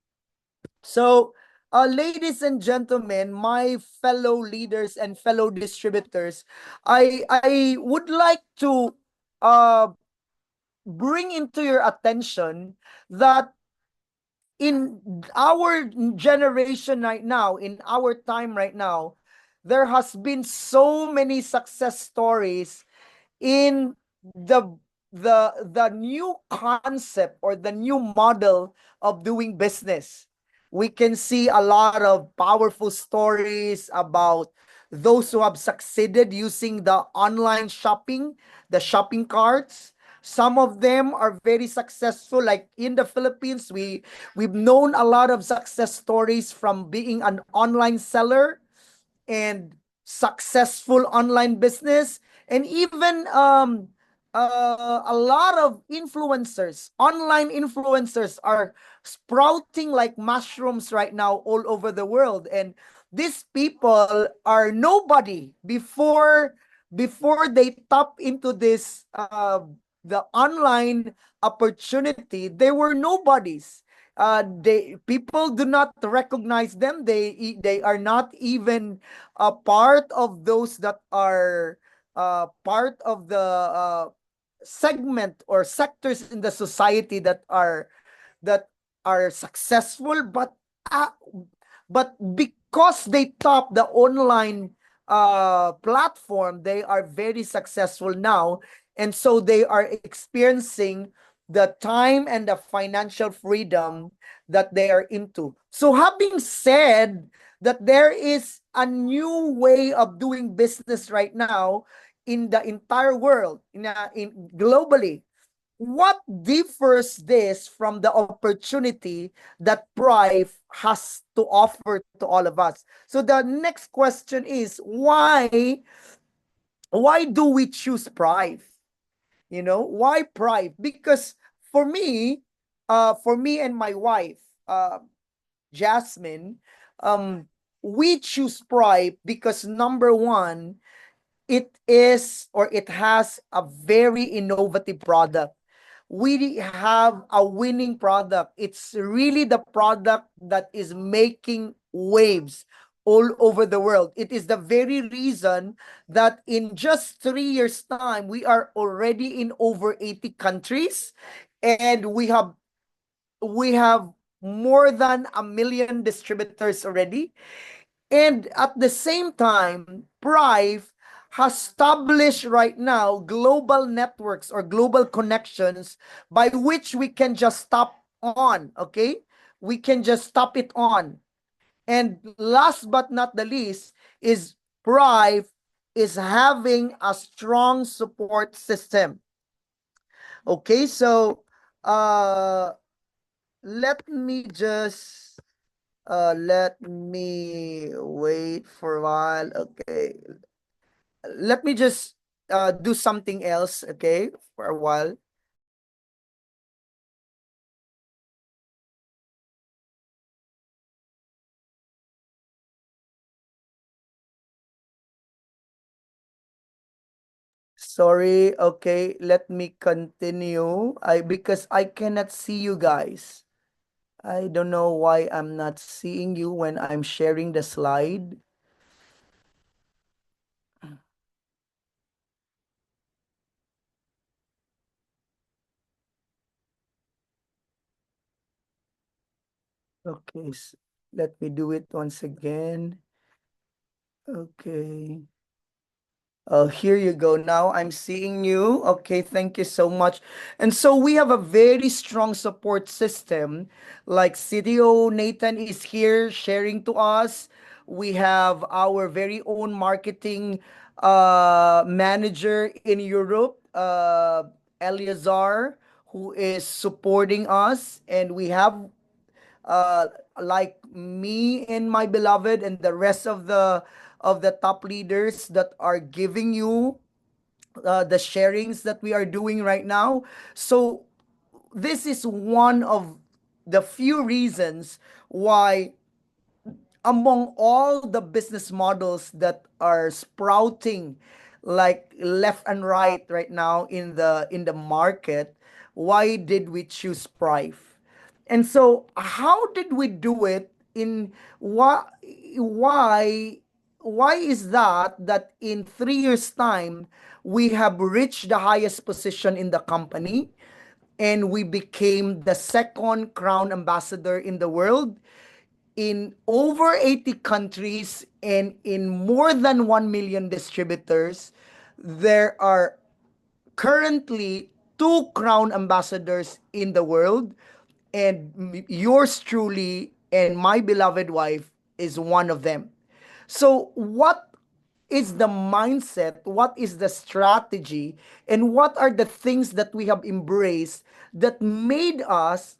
So, ladies and gentlemen, my fellow leaders and fellow distributors, I would like to uh, bring into your attention that in our generation right now, in our time right now, there has been so many success stories in the the new concept or the new model of doing business. We can see a lot of powerful stories about those who have succeeded using the online shopping, the shopping carts. Some of them are very successful. Like in the Philippines, we've known a lot of success stories from being an online seller and successful online business, and even a lot of influencers, online influencers, are sprouting like mushrooms right now all over the world. And these people are nobody before they tap into this the online opportunity. They were nobodies. They people do not recognize them. They are not even a part of those that are part of the segment or sectors in the society that are successful. But because they top the online platform, they are very successful now. And so they are experiencing the time and the financial freedom that they are into. So having said that, there is a new way of doing business right now in the entire world, in globally. What differs this from the opportunity that Prive has to offer to all of us? So the next question is, why do we choose Prive? You know, why Prive? Because for me, and my wife, Jasmine, we choose Prive because number one, it has a very innovative product. we have a winning product. It's really the product that is making waves all over the world. It is the very reason that in just 3 years' time, we are already in over 80 countries, and we have more than 1 million distributors already. And at the same time, Prive has established right now global networks or global connections by which we can just stop on, okay? We can just stop it on. And last but not the least is Prive is having a strong support system. Okay, so let me just let me wait for a while. Okay, let me just do something else, okay, for a while. Sorry, okay, let me continue. Because I cannot see you guys. I don't know why I'm not seeing you when I'm sharing the slide. Okay, let me do it once again. Okay. Oh, here you go. Now I'm seeing you. Okay, thank you so much. And so we have a very strong support system. Like CDO Nathan is here sharing to us. We have our very own marketing manager in Europe, Eleazar, who is supporting us. And we have uh, like me and my beloved and the rest of the top leaders that are giving you the sharings that we are doing right now. So this is one of the few reasons why among all the business models that are sprouting like left and right now in the market, why did we choose Prive? And so how did we do it? In why why is that in 3 years time we have reached the highest position in the company, and we became the second crown ambassador in the world in over 80 countries and in more than 1 million distributors. There are currently two crown ambassadors in the world, and yours truly and my beloved wife is one of them. So what is the mindset, what is the strategy, and what are the things that we have embraced that made us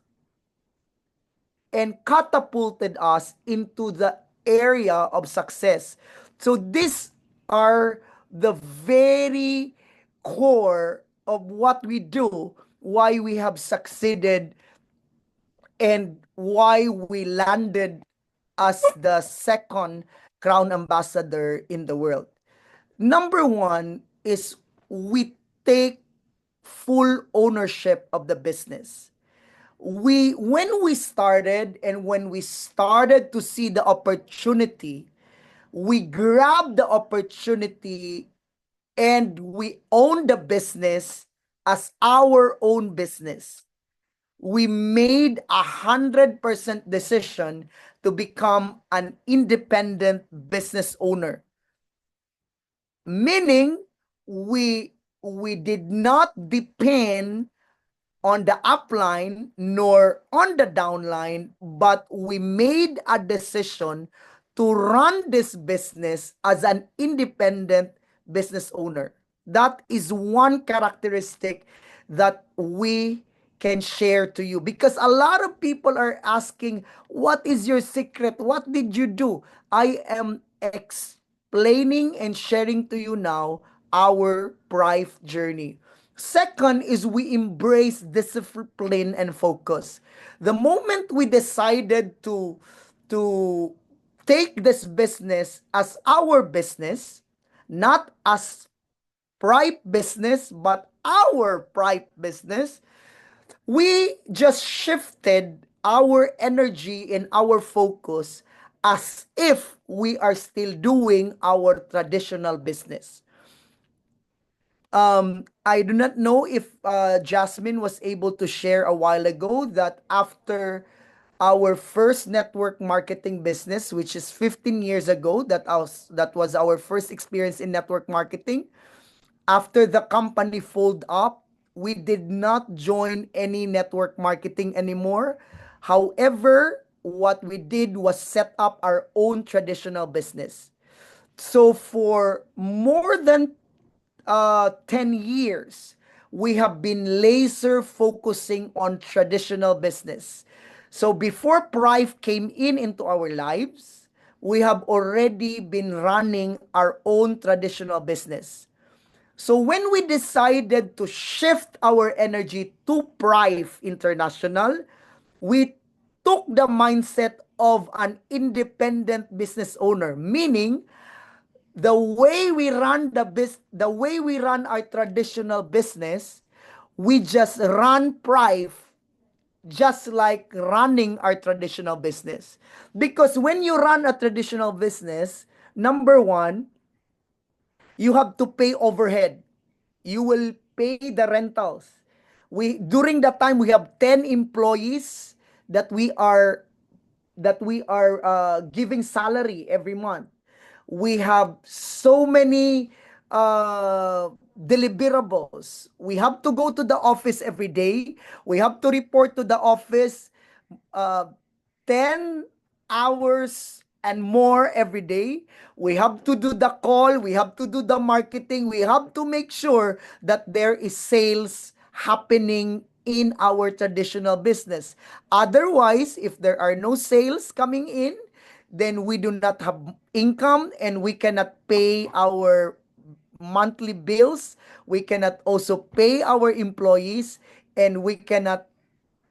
and catapulted us into the area of success? So these are the very core of what we do, why we have succeeded, and why we landed as the second crown ambassador in the world. Number one is we take full ownership of the business. When we started and when we started to see the opportunity, we grabbed the opportunity and we own the business as our own business. We made 100% decision to become an independent business owner, meaning we did not depend on the upline nor on the downline, but we made a decision to run this business as an independent business owner. That is one characteristic that we can share to you, because a lot of people are asking, what is your secret? What did you do? I am explaining and sharing to you now our Prive journey. Second is we embrace discipline and focus. The moment we decided to take this business as our business, not as Prive business, but our Prive business, we just shifted our energy and our focus as if we are still doing our traditional business. I do not know if Jasmine was able to share a while ago that after our first network marketing business, which is 15 years ago, that was our first experience in network marketing. After the company fold up, we did not join any network marketing anymore. However, what we did was set up our own traditional business. So for more than 10 years, we have been laser focusing on traditional business. So before Prive came into our lives, we have already been running our own traditional business. So when we decided to shift our energy to Prive International, we took the mindset of an independent business owner, meaning the way we run our traditional business, we just run Prive just like running our traditional business. Because when you run a traditional business, number one, you have to pay overhead. You will pay the rentals. During that time we have 10 employees that we are giving salary every month. We have so many deliverables. We have to go to the office every day. We have to report to the office 10 hours and more every day. We have to do the call. We have to do the marketing. We have to make sure that there is sales happening in our traditional business. Otherwise, if there are no sales coming in, then we do not have income and we cannot pay our monthly bills. We cannot also pay our employees and we cannot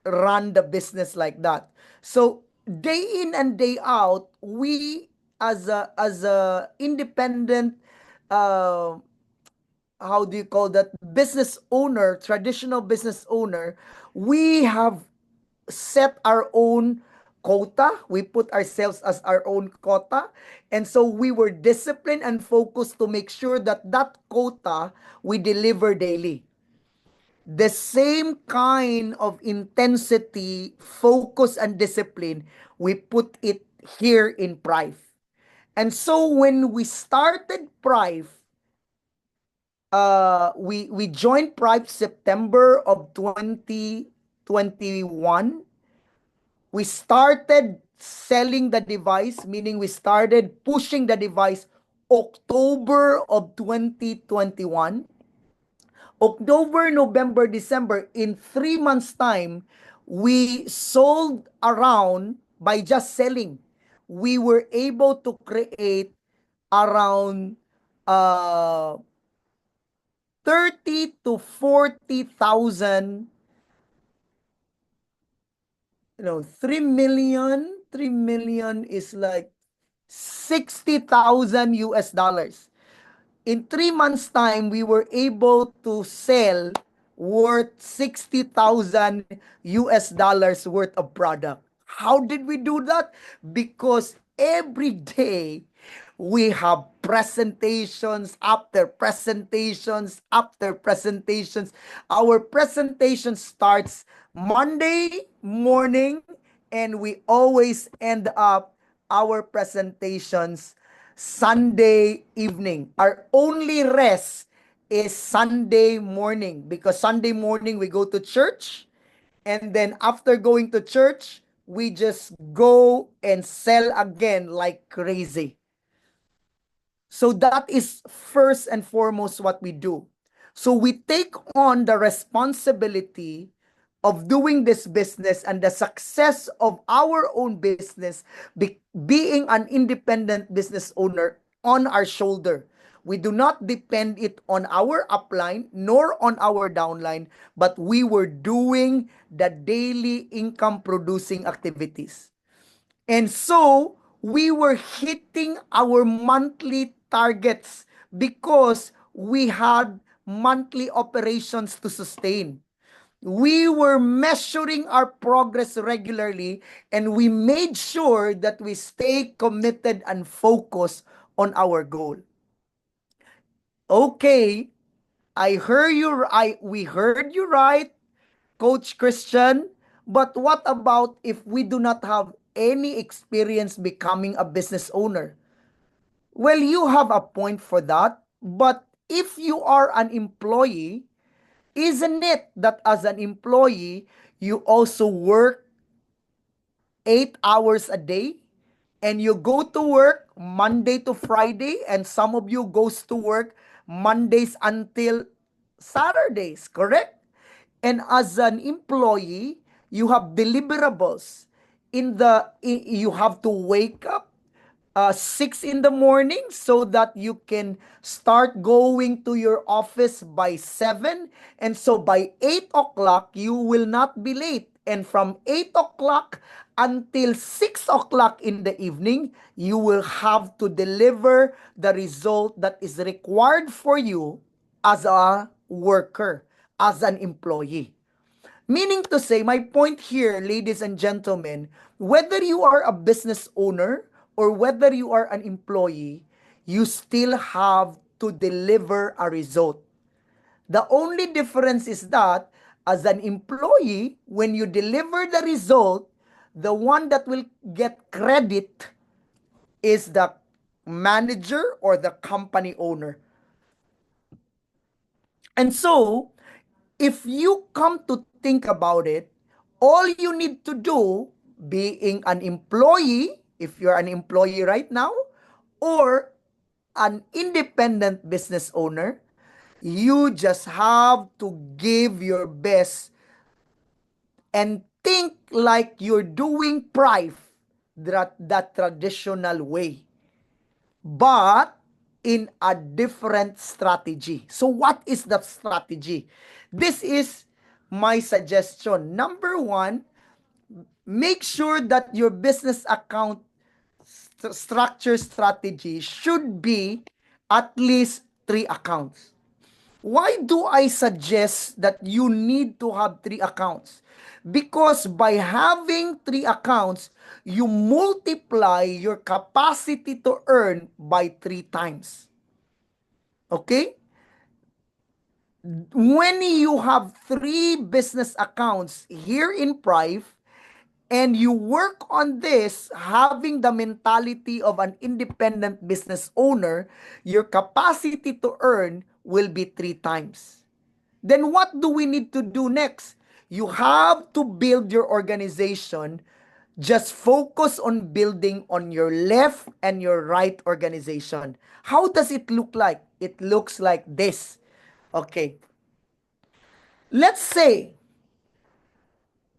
run the business like that. So day in and day out, we as a independent how do you call that, business owner, traditional business owner, we have set our own quota. We put ourselves as our own quota. And so we were disciplined and focused to make sure that that quota we deliver daily. The same kind of intensity, focus, and discipline, we put it here in Prive. And so when we started Prive, we joined Prive September of 2021. We started selling the device, meaning we started pushing the device October of 2021. October, November, December, in 3 months' time, we sold around, by just selling, we were able to create around 30 to 40,000, 3 million is like 60,000 US dollars. In 3 months' time, we were able to sell worth 60,000 US dollars worth of product. How did we do that? Because every day we have presentations after presentations after presentations. Our presentation starts Monday morning and we always end up our presentations Sunday evening. Our only rest is Sunday morning, because Sunday morning we go to church, and then after going to church, we just go and sell again like crazy. So that is first and foremost what we do. So we take on the responsibility of doing this business and the success of our own business, being an independent business owner, on our shoulder. We do not depend it on our upline nor on our downline, but we were doing the daily income producing activities. And so we were hitting our monthly targets because we had monthly operations to sustain. We were measuring our progress regularly, and we made sure that we stay committed and focused on our goal. Okay, we heard you right, Coach Christian, but what about if we do not have any experience becoming a business owner? Well, you have a point for that, but if you are an employee, isn't it that as an employee, you also work 8 hours a day, and you go to work Monday to Friday, and some of you goes to work Mondays until Saturdays, correct? And as an employee, you have deliverables. You have to wake up 6 in the morning so that you can start going to your office by 7. And so by 8 o'clock, you will not be late. And from 8 o'clock until 6 o'clock in the evening, you will have to deliver the result that is required for you as a worker, as an employee. Meaning to say, my point here, ladies and gentlemen, whether you are a business owner or whether you are an employee, you still have to deliver a result. The only difference is that as an employee, when you deliver the result, the one that will get credit is the manager or the company owner. And so, if you come to think about it, all you need to do, being an employee, if you're an employee right now, or an independent business owner, you just have to give your best and think like you're doing Prive that traditional way, but in a different strategy. So what is the strategy? This is my suggestion. Number one, make sure that your business account structure strategy should be at least 3 accounts. Why do I suggest that you need to have 3 accounts? Because by having 3 accounts, you multiply your capacity to earn by 3 times. Okay? When you have 3 business accounts here in Prive, and you work on this, having the mentality of an independent business owner, your capacity to earn will be 3 times. Then what do we need to do next? You have to build your organization. Just focus on building on your left and your right organization. How does it look like? It looks like this. Okay. Let's say,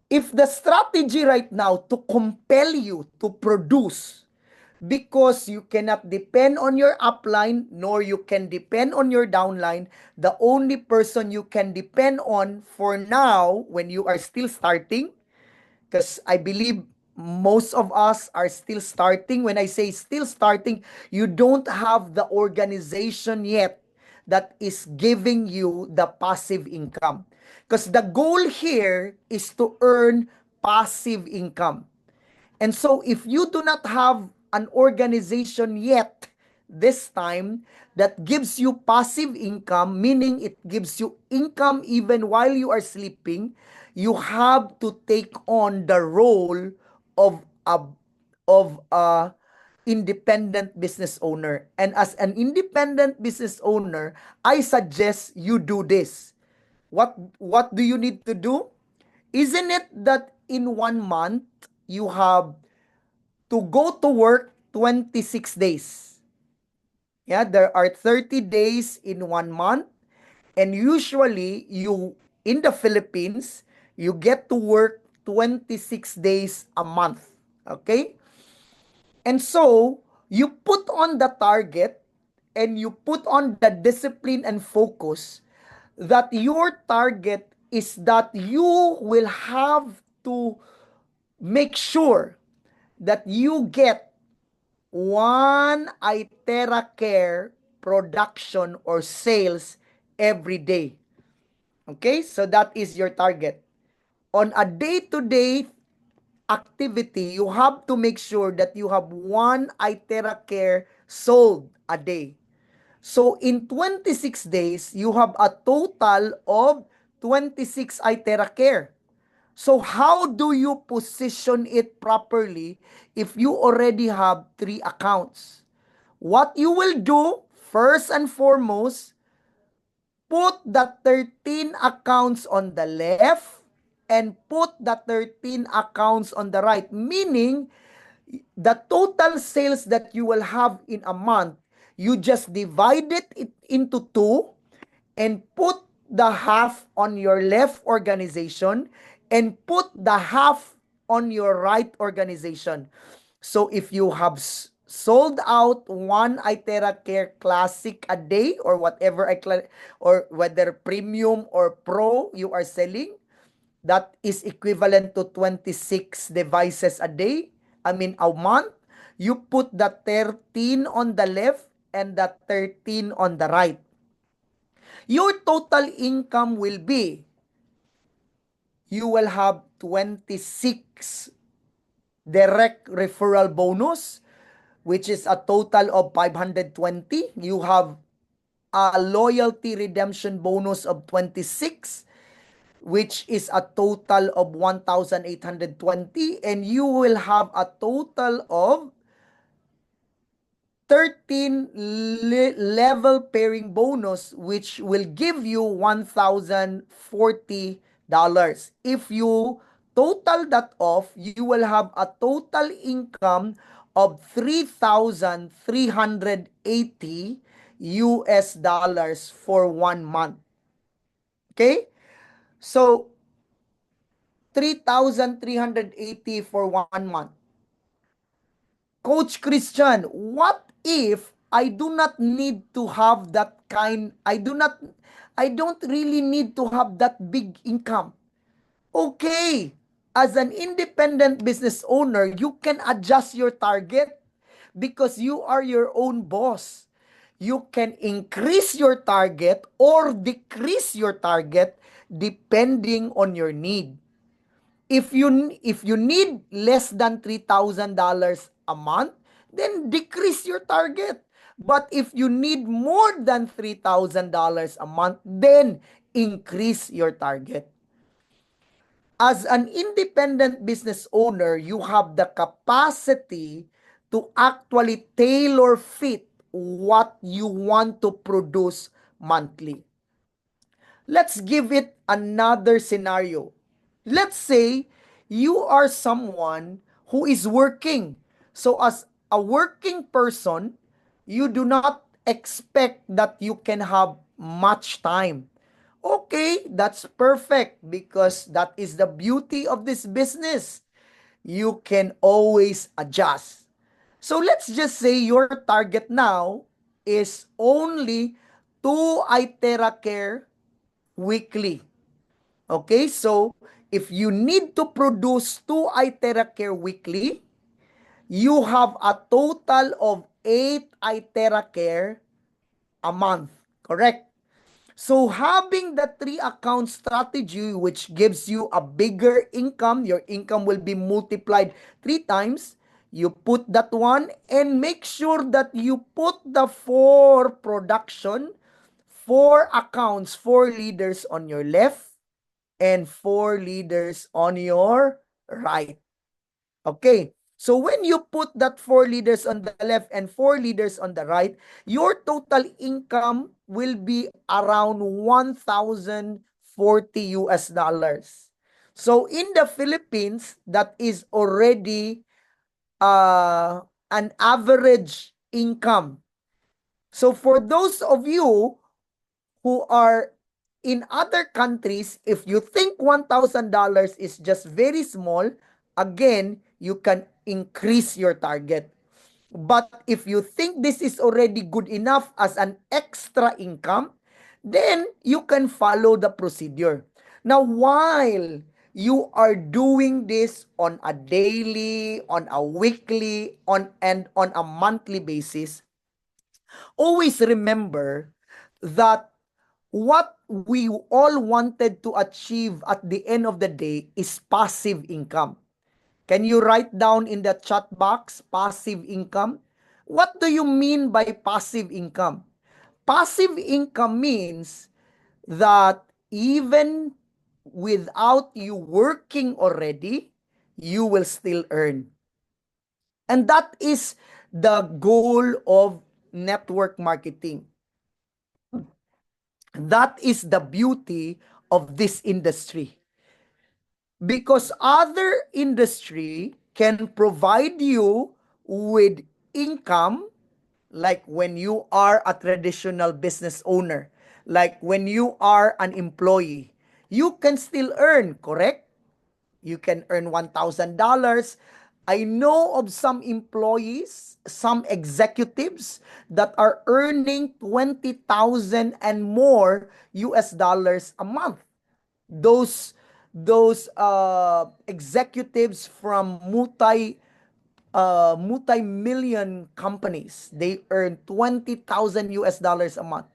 if the strategy right now to compel you to produce, because you cannot depend on your upline nor you can depend on your downline, the only person you can depend on for now when you are still starting, because I believe most of us are still starting. When I say still starting, you don't have the organization yet that is giving you the passive income. Because the goal here is to earn passive income. And so if you do not have an organization yet this time that gives you passive income, meaning it gives you income even while you are sleeping, you have to take on the role of a independent business owner. And as an independent business owner, I suggest you do this. What do you need to do? Isn't it that in 1 month you have to go to work 26 days? Yeah, there are 30 days in 1 month, and usually you in the Philippines, you get to work 26 days a month. Okay? And so, you put on the target and you put on the discipline and focus that your target is that you will have to make sure that you get one ITERA Care production or sales every day. Okay, so that is your target. On a day-to-day activity, you have to make sure that you have one iTera Care sold a day. So in 26 days, you have a total of 26 iTera Care. So how do you position it properly if you already have 3 accounts? What you will do, first and foremost, put the 13 accounts on the left and put the 13 accounts on the right. Meaning, the total sales that you will have in a month, you just divided it into 2 and put the half on your left organization and put the half on your right organization. So if you have sold out one iTera Care Classic a day or whatever or whether premium or pro you are selling, that is equivalent to 26 devices a day. I mean a month. You put the 13 on the left and the 13 on the right. Your total income will be, you will have 26 direct referral bonus, which is a total of 520. You have a loyalty redemption bonus of 26, which is a total of 1,820. And you will have a total of 13 level pairing bonus, which will give you $1,040. If you total that off, you will have a total income of 3,380 US dollars for 1 month. Okay? So 3,380 for 1 month. Coach Christian, what if I do not need to have that kind, I don't really need to have that big income? Okay, as an independent business owner, you can adjust your target because you are your own boss. You can increase your target or decrease your target depending on your need. If you need less than $3,000 a month, then decrease your target. But if you need more than $3,000 a month, then increase your target. As an independent business owner, you have the capacity to actually tailor fit what you want to produce monthly. Let's give it another scenario. Let's say you are someone who is working. So as a working person, you do not expect that you can have much time. Okay, that's perfect because that is the beauty of this business. You can always adjust. So let's just say your target now is only 2 iTera Care weekly. Okay, so if you need to produce 2 iTera Care weekly, you have a total of 8 iTera Care a month. Correct? So having the 3 account strategy, which gives you a bigger income, your income will be multiplied 3 times. You put that one and make sure that you put the 4 production, 4 accounts, 4 leaders on your left and 4 leaders on your right. Okay. So when you put that 4 leaders on the left and 4 leaders on the right, your total income will be around 1,040 US dollars. So in the Philippines, that is already an average income. So for those of you who are in other countries, if you think $1,000 is just very small, again, you can increase your target. But if you think this is already good enough as an extra income, then you can follow the procedure. Now, while you are doing this on a daily, on a weekly, and on a monthly basis, always remember that what we all wanted to achieve at the end of the day is passive income. Can you write down in the chat box passive income? What do you mean by passive income? Passive income means that even without you working already, you will still earn. And that is the goal of network marketing. That is the beauty of this industry. Because other industry can provide you with income, like when you are a traditional business owner, like when you are an employee, you can still earn, correct? You can earn $1,000. I know of some employees, some executives that are earning 20,000 and more US dollars a month. Those executives from multi-million companies, they earn 20,000 US dollars a month.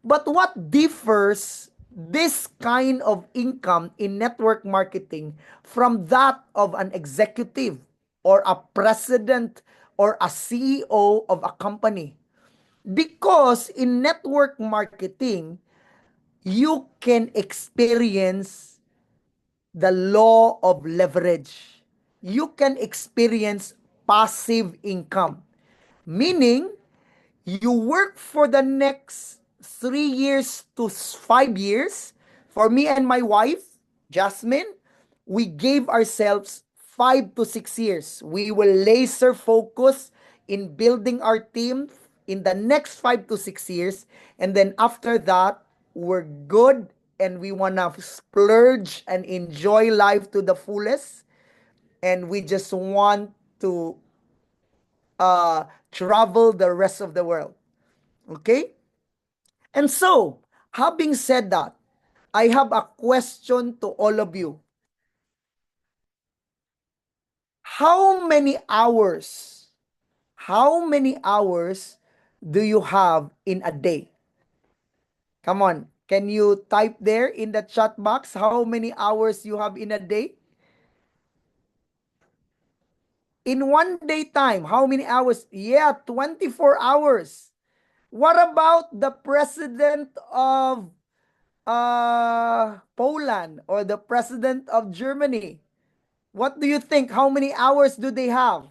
But what differs this kind of income in network marketing from that of an executive or a president or a CEO of a company? Because in network marketing, you can experience the law of leverage. You can experience passive income, meaning you work for the next 3 years to 5 years. For me and my wife, Jasmine, we gave ourselves 5 to 6 years. We will laser focus in building our team in the next 5 to 6 years. And then after that, we're good and we want to splurge and enjoy life to the fullest. And we just want to travel the rest of the world. Okay? And so, having said that, I have a question to all of you. How many hours do you have in a day? Come on, can you type there in the chat box how many hours you have in a day? In one day time, how many hours? Yeah, 24 hours. What about the president of Poland or the president of Germany? What do you think? How many hours do they have?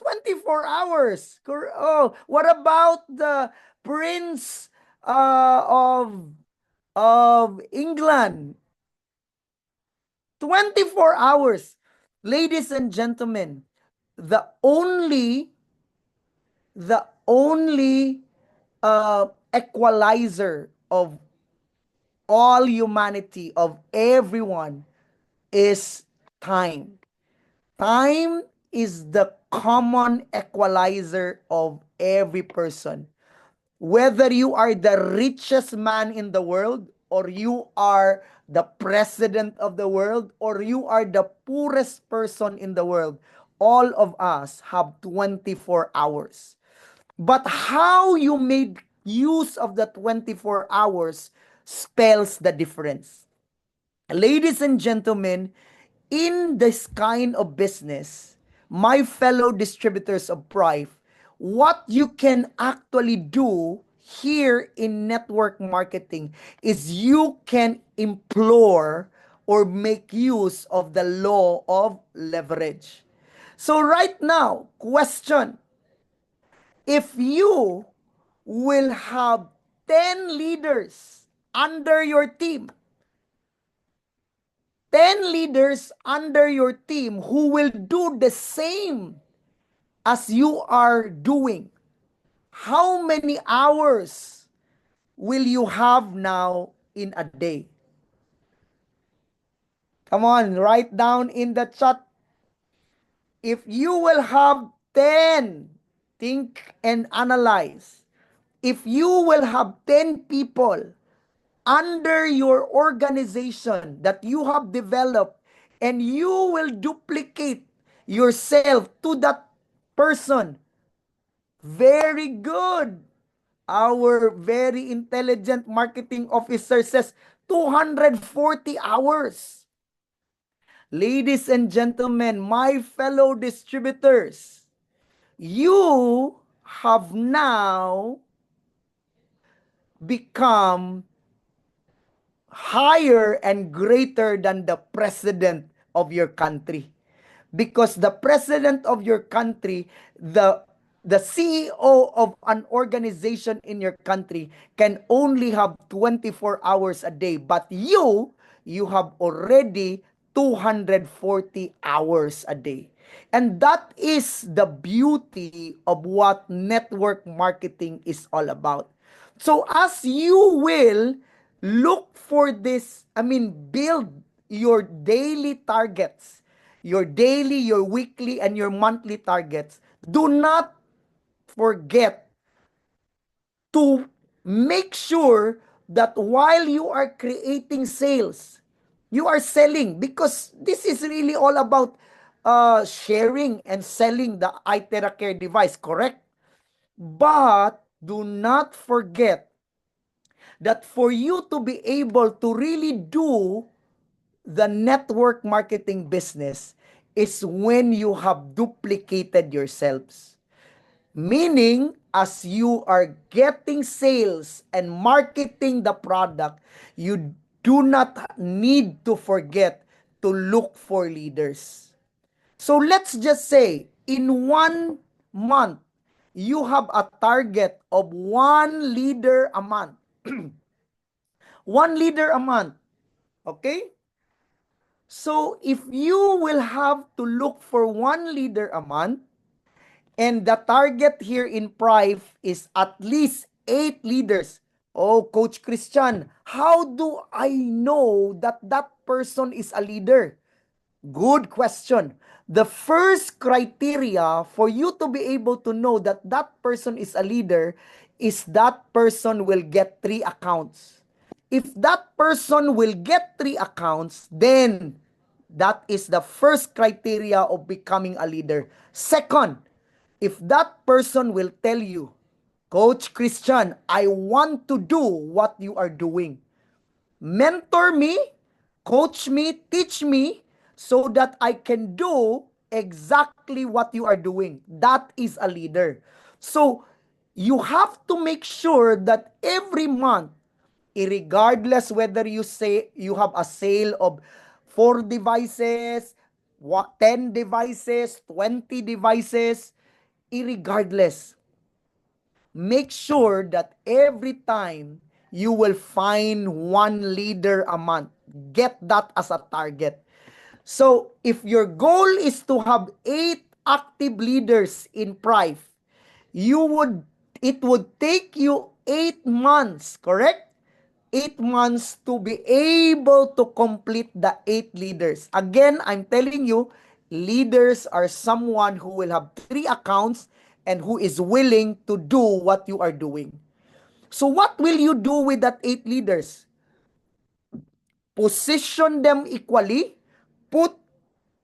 24 hours. Oh, what about the Prince of England? 24 hours. Ladies and gentlemen, the only equalizer of all humanity, of everyone, is time. Time is the common equalizer of every person. Whether you are the richest man in the world, or you are the president of the world, or you are the poorest person in the world, all of us have 24 hours. But how you made use of the 24 hours spells the difference. Ladies and gentlemen, in this kind of business, my fellow distributors of Prive, what you can actually do here in network marketing is you can implore or make use of the law of leverage. So right now, question: if you will have 10 leaders under your team, 10 leaders under your team who will do the same as you are doing, how many hours will you have now in a day? Come on, write down in the chat. If you will have 10, think and analyze. If you will have 10 people under your organization that you have developed, and you will duplicate yourself to that person, very good. Our very intelligent marketing officer says 240 hours. Ladies and gentlemen, my fellow distributors, you have now become higher and greater than the president of your country. Because the president of your country, the CEO of an organization in your country can only have 24 hours a day, but you have already 240 hours a day. And that is the beauty of what network marketing is all about. So as you will look for this, build your daily targets, your daily, your weekly, and your monthly targets, do not forget to make sure that while you are creating sales, you are selling, because this is really all about sharing and selling the iTeracare device, correct? But do not forget that for you to be able to really do the network marketing business is when you have duplicated yourselves. Meaning, as you are getting sales and marketing the product, you do not need to forget to look for leaders. So let's just say in 1 month, you have a target of 1 leader a month. 1 leader a month. Okay? So if you will have to look for 1 leader a month, and the target here in Prive is at least 8 leaders. Oh, Coach Christian, how do I know that that person is a leader? Good question. The first criteria for you to be able to know that that person is a leader is that person will get 3 accounts. If that person will get 3 accounts, then that is the first criteria of becoming a leader. Second, if that person will tell you, Coach Christian, I want to do what you are doing. Mentor me, coach me, teach me, so that I can do exactly what you are doing. That is a leader. So, you have to make sure that every month, regardless whether you say you have a sale of 4 devices, 10 devices, 20 devices, irregardless, make sure that every time you will find 1 leader a month. Get that as a target. So if your goal is to have 8 active leaders in Prive, it would take you 8 months, correct? 8 months to be able to complete the 8 leaders. Again, I'm telling you, leaders are someone who will have 3 accounts and who is willing to do what you are doing. So what will you do with that 8 leaders? Position them equally, put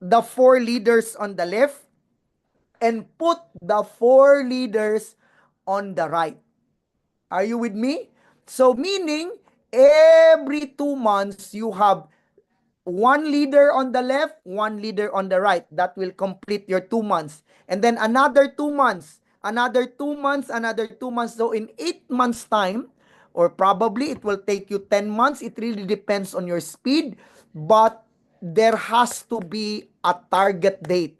the 4 leaders on the left, and put the 4 leaders on the right. Are you with me? So meaning, every 2 months, you have 1 leader on the left, 1 leader on the right. That will complete your 2 months. And then another 2 months, another 2 months, another 2 months. So in 8 months time, or probably it will take you 10 months. It really depends on your speed. But there has to be a target date,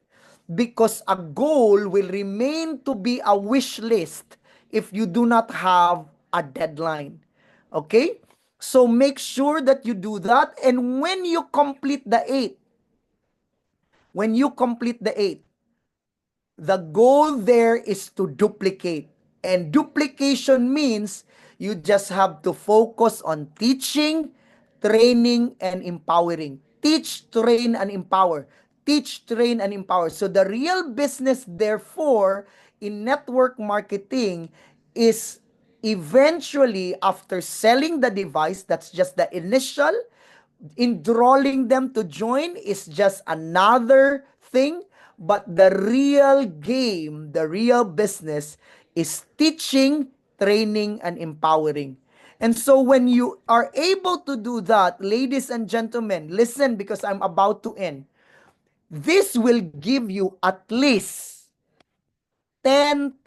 because a goal will remain to be a wish list if you do not have a deadline. Okay? So make sure that you do that. And when you complete the 8, the goal there is to duplicate. And duplication means you just have to focus on teaching, training, and empowering. Teach, train, and empower. Teach, train, and empower. So the real business, therefore, in network marketing is eventually, after selling the device, that's just the initial. Enrolling them to join is just another thing. But the real game, the real business is teaching, training, and empowering. And so when you are able to do that, ladies and gentlemen, listen because I'm about to end. This will give you at least 10,000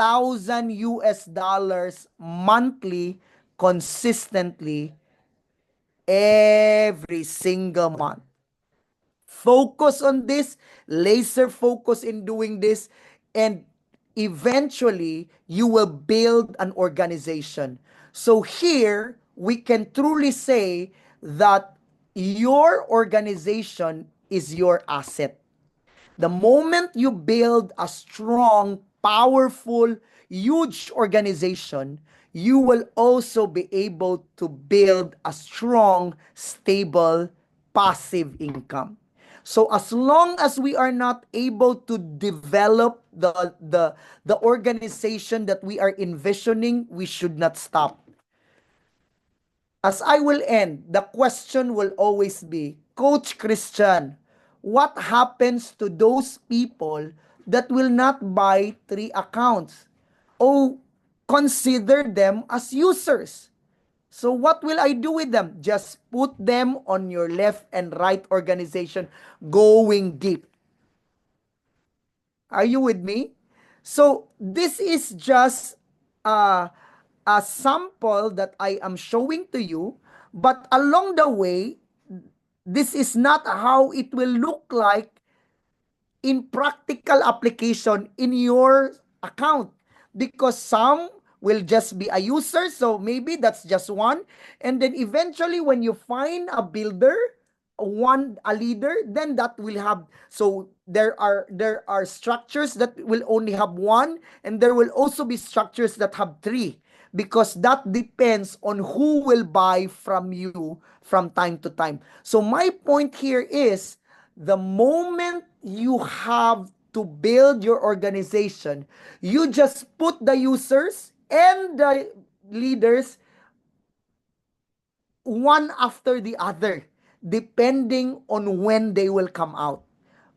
US dollars monthly, consistently, every single month. Focus on this, laser focus in doing this, and eventually you will build an organization. So here we can truly say that your organization is your asset. The moment you build a strong, powerful, huge organization, you will also be able to build a strong, stable, passive income. So as long as we are not able to develop the organization that we are envisioning, we should not stop. As I will end, the question will always be, Coach Christian, what happens to those people that will not buy 3 accounts? Oh, consider them as users. So what will I do with them? Just put them on your left and right organization, going deep. Are you with me? So this is just a sample that I am showing to you, but along the way, this is not how it will look like in practical application in your account, because some will just be a user, so maybe that's just one, and then eventually when you find a builder, a leader, then that will have, so there are structures that will only have one, and there will also be structures that have three, because that depends on who will buy from you from time to time. So my point here is, the moment you have to build your organization, you just put the users and the leaders one after the other, depending on when they will come out.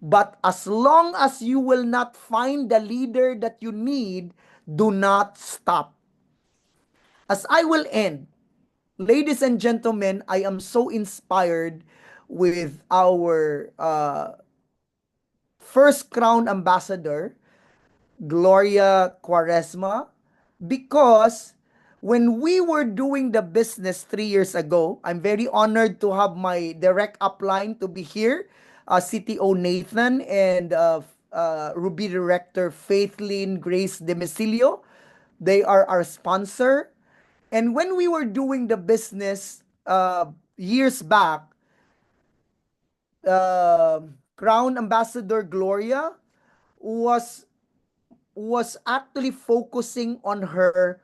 But as long as you will not find the leader that you need, do not stop. As I will end, ladies and gentlemen, I am so inspired with our first crown ambassador, Gloria Quaresma, because when we were doing the business 3 years ago, I'm very honored to have my direct upline to be here, CTO Nathan and Ruby Director Faithlyn Grace Demicilio. They are our sponsor. And when we were doing the business years back, Crown Ambassador Gloria was actually focusing on her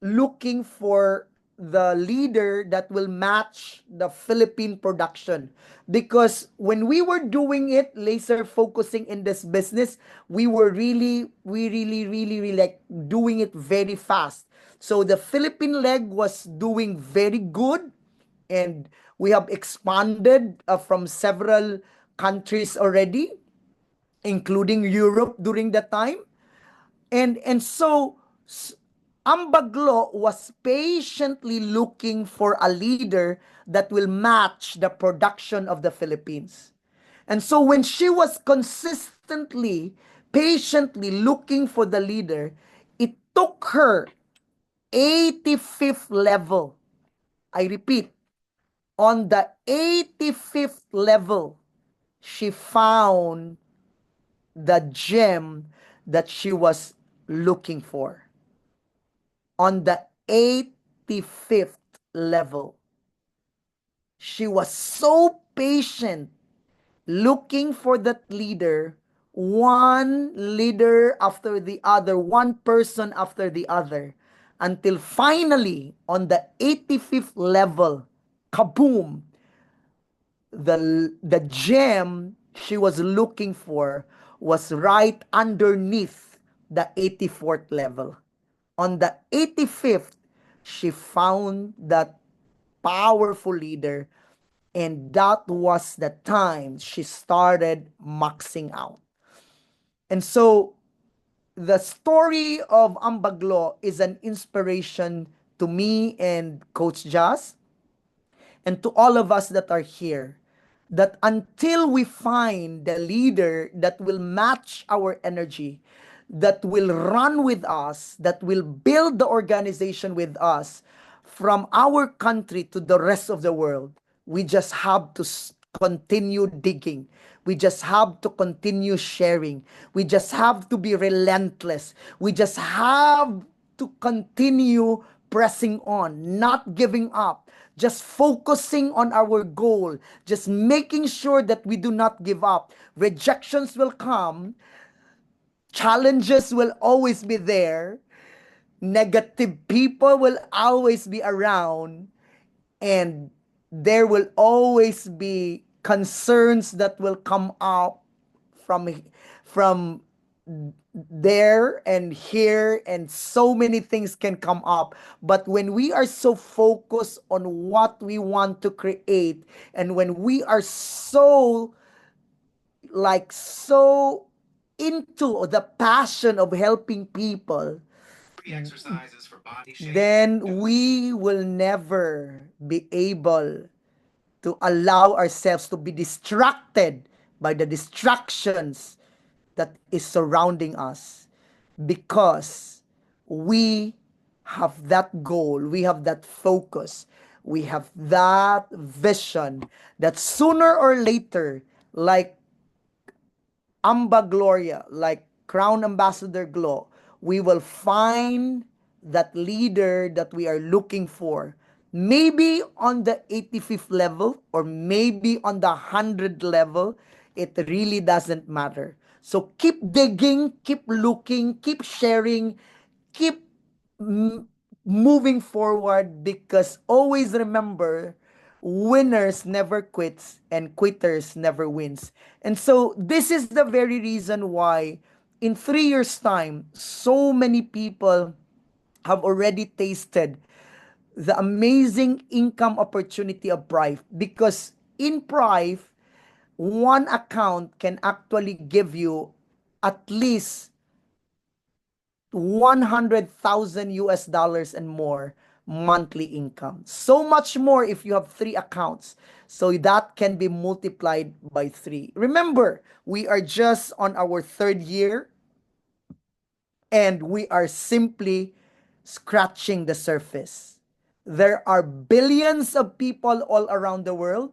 looking for the leader that will match the Philippine production, because when we were doing it, laser focusing in this business, we really like doing it very fast. So the Philippine leg was doing very good, and we have expanded from several countries already, including Europe during that time. And so Ambaglo was patiently looking for a leader that will match the production of the Philippines. And so when she was consistently, patiently looking for the leader, it took her 85th level. I repeat, on the 85th level, she found the gem that she was looking for. On the 85th level, she was so patient looking for that leader, one leader after the other, one person after the other, until finally on the 85th level, kaboom, the gem she was looking for was right underneath the 84th level. On the 85th, she found that powerful leader, and that was the time she started maxing out. And so the story of Ambaglo is an inspiration to me and Coach Jazz and to all of us that are here, that until we find the leader that will match our energy, that will run with us, that will build the organization with us from our country to the rest of the world, we just have to continue digging. We just have to continue sharing. We just have to be relentless. We just have to continue pressing on, not giving up, just focusing on our goal, just making sure that we do not give up. Rejections will come, challenges will always be there, negative people will always be around, and there will always be concerns that will come up from there and here, and so many things can come up. But when we are so focused on what we want to create, and when we are so into the passion of helping people, then we will never be able to allow ourselves to be distracted by the distractions that is surrounding us, because we have that goal, we have that focus, we have that vision that sooner or later, like Amba Gloria, like Crown Ambassador Glo, we will find that leader that we are looking for. Maybe on the 85th level, or maybe on the 100th level, it really doesn't matter. So keep digging, keep looking, keep sharing, keep moving forward, because always remember, winners never quits and quitters never wins. And so this is the very reason why in 3 years time, so many people have already tasted the amazing income opportunity of Prive, because in Prive, one account can actually give you at least 100,000 US dollars and more monthly income. So much more if you have 3 accounts. So that can be multiplied by 3. Remember, we are just on our 3rd year, and we are simply scratching the surface. There are billions of people all around the world,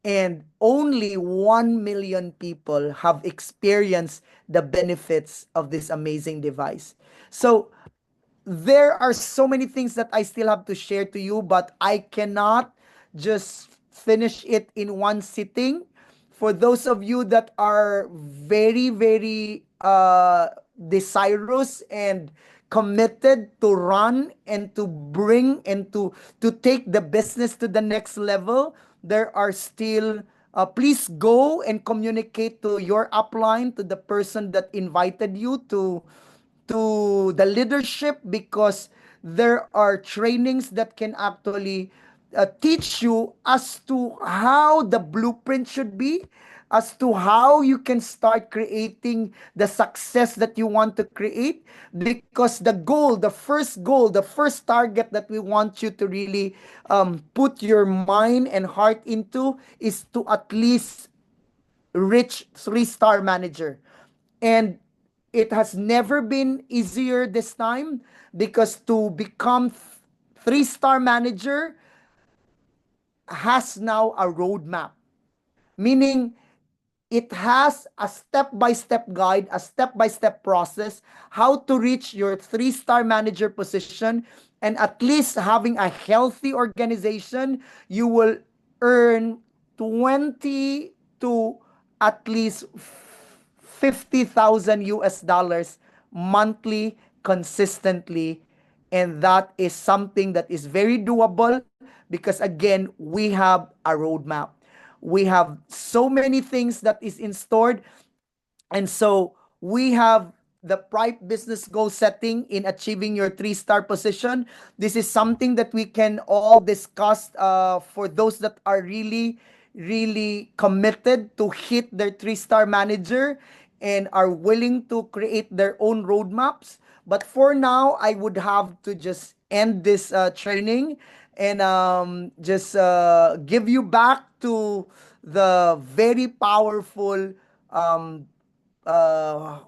and only 1 million people have experienced the benefits of this amazing device. So there are so many things that I still have to share to you, but I cannot just finish it in one sitting. For those of you that are very, very desirous and committed to run and to bring and to take the business to the next level, there are still please go and communicate to your upline, to the person that invited you, to the leadership, because there are trainings that can actually teach you as to how the blueprint should be, as to how you can start creating the success that you want to create. Because the goal, the first target that we want you to really put your mind and heart into is to at least reach 3-star manager. And it has never been easier this time, because to become 3-star manager has now a roadmap, meaning it has a step-by-step guide, a step-by-step process, how to reach your 3-star manager position. And at least having a healthy organization, you will earn 20 to at least 50,000 US dollars monthly consistently. And that is something that is very doable, because again, we have a roadmap. We have so many things that is in stored. And so we have the Prive business goal setting in achieving your 3-star position. This is something that we can all discuss for those that are really, really committed to hit their 3-star manager. and are willing to create their own roadmaps. But for now, I would have to just end this training and just give you back to the very powerful um, uh,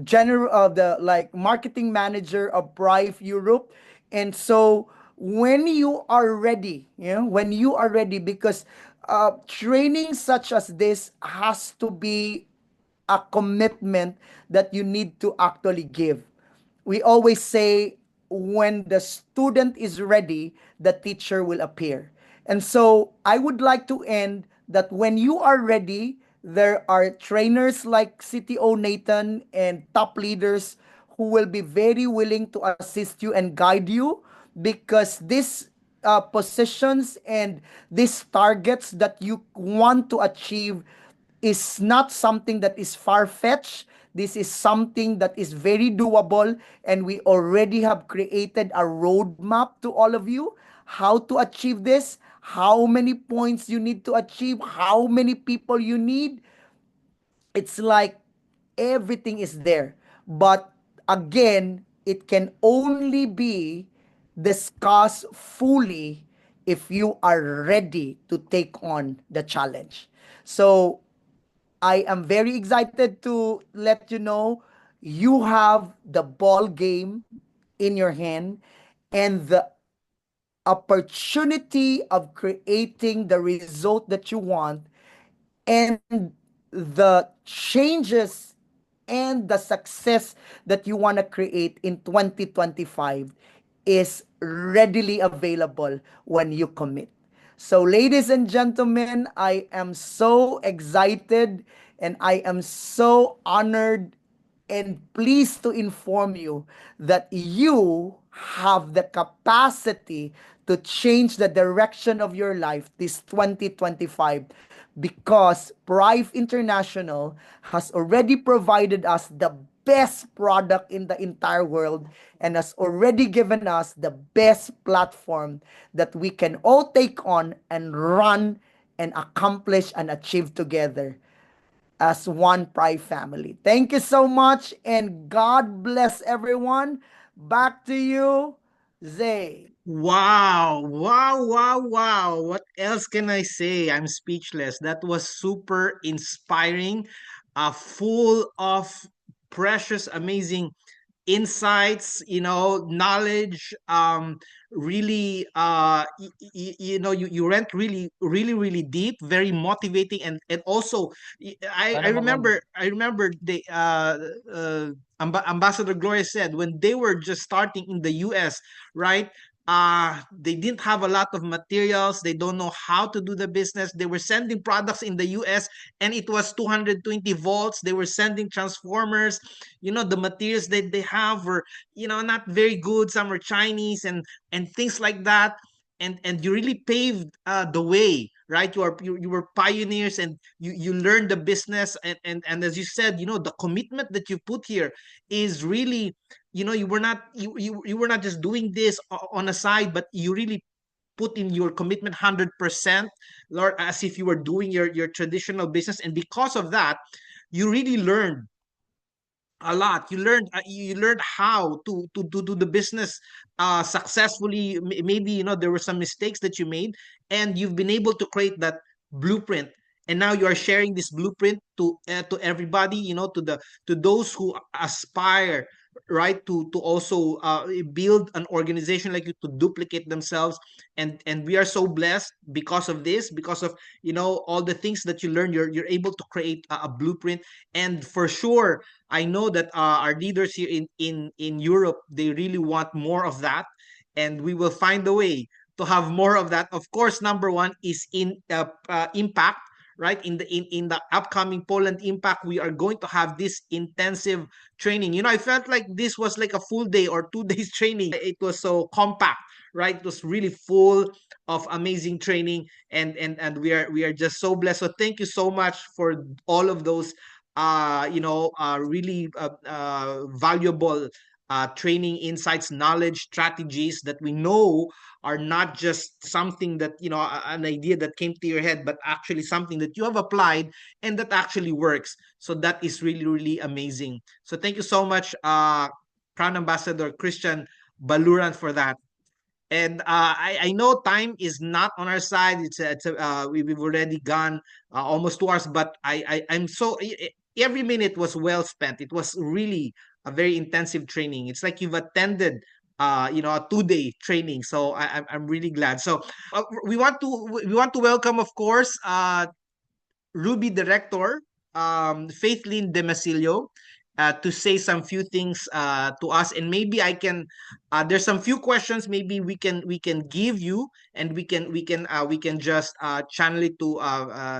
general the like marketing manager of Brive Europe. And so when you are ready, when you are ready, because training such as this has to be a commitment that you need to actually give. We always say when the student is ready, the teacher will appear. And so I would like to end that when you are ready, there are trainers like CTO Nathan and top leaders who will be very willing to assist you and guide you, because these positions and these targets that you want to achieve is not something that is far-fetched. This is something that is very doable, and we already have created a roadmap to all of you how to achieve this, how many points you need to achieve, how many people you need. It's like everything is there. But again, it can only be discussed fully if you are ready to take on the challenge. So I am very excited to let you know you have the ball game in your hand, and the opportunity of creating the result that you want, and the changes and the success that you want to create in 2025 is readily available when you commit. So, ladies and gentlemen, I am so excited and I am so honored and pleased to inform you that you have the capacity to change the direction of your life this 2025, because Prive International has already provided us the best product in the entire world and has already given us the best platform that we can all take on and run and accomplish and achieve together as one Pride family. Thank you so much, and God bless everyone. Back to you, Zay. Wow, wow, wow, wow. What else can I say? I'm speechless. That was super inspiring, full of precious, amazing insights, knowledge, really, you went really deep, very motivating, and also I Sana maganda. remember, the Ambassador Gloria said when they were just starting in the US, right? They didn't have a lot of materials, they don't know how to do the business, they were sending products in the US and it was 220 volts, they were sending transformers, the materials that they have were, not very good, some were Chinese, and things like that. And you really paved the way, right? You were pioneers, and you learned the business, and as you said, the commitment that you put here is really, you were not just doing this on a side, but you really put in your commitment 100%, Lord, as if you were doing your traditional business. And because of that, you really learned a lot. You learned how to do the business successfully. Maybe there were some mistakes that you made, and you've been able to create that blueprint. And now you are sharing this blueprint to everybody, to those who aspire, right, to also build an organization like you, to duplicate themselves. And we are so blessed because of this, because of all the things that you learn. You're able to create a blueprint. And for sure, I know that our leaders here in Europe, they really want more of that, and we will find a way to have more of that. Of course, number one is in impact, right? In the upcoming Poland Impact, we are going to have this intensive training. I felt like this was like a full day or 2 days training. It was so compact, right? It was really full of amazing training, and we are just so blessed. So thank you so much for all of those really valuable training, insights, knowledge, strategies that we know are not just something that, an idea that came to your head, but actually something that you have applied and that actually works. So that is really, really amazing. So thank you so much, Crown Ambassador Christian Baluran, for that. And I know time is not on our side. We've already gone almost 2 hours, but I'm so every minute was well spent. It was really a very intensive training. It's like you've attended a 2-day training. So I'm really glad. So we want to welcome, of course, Ruby Director, Faithlyn Demasilio, to say some few things to us, and maybe I can. There's some few questions maybe we can give you, and we can just channel it to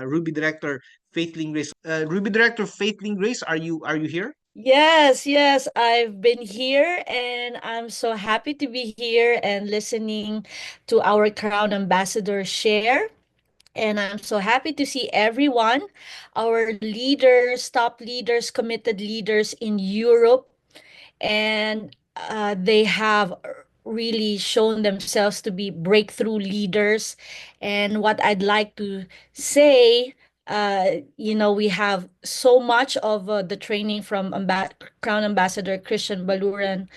Ruby Director Faithlyn Grace. Ruby Director Faithlyn Grace, are you here? Yes, yes, I've been here and I'm so happy to be here and listening to our Crown Ambassador share. And I'm so happy to see everyone, our leaders, top leaders, committed leaders in Europe, and they have really shown themselves to be breakthrough leaders. And what I'd like to say, we have so much of the training from Crown Ambassador Christian Baluran,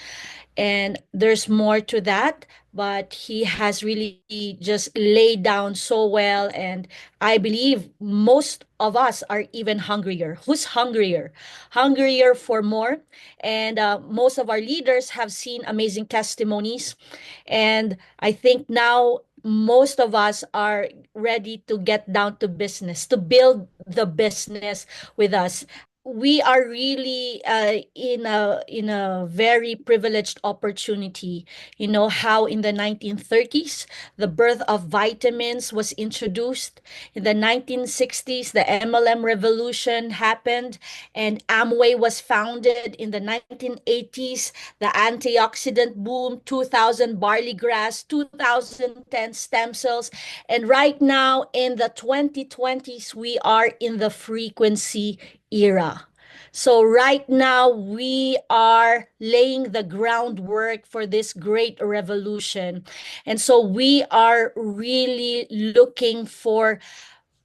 and there's more to that, but he has really just laid down so well. And I believe most of us are even hungrier. Who's hungrier? Hungrier for more. And most of our leaders have seen amazing testimonies. And I think now most of us are ready to get down to business, to build the business with us. We are really in a very privileged opportunity. You know how in the 1930s the birth of vitamins was introduced. In the 1960s the MLM revolution happened, and Amway was founded. In the 1980s the antioxidant boom, 2000 barley grass, 2010 stem cells, and right now in the 2020s we are in the frequency era. So right now we are laying the groundwork for this great revolution. And so we are really looking for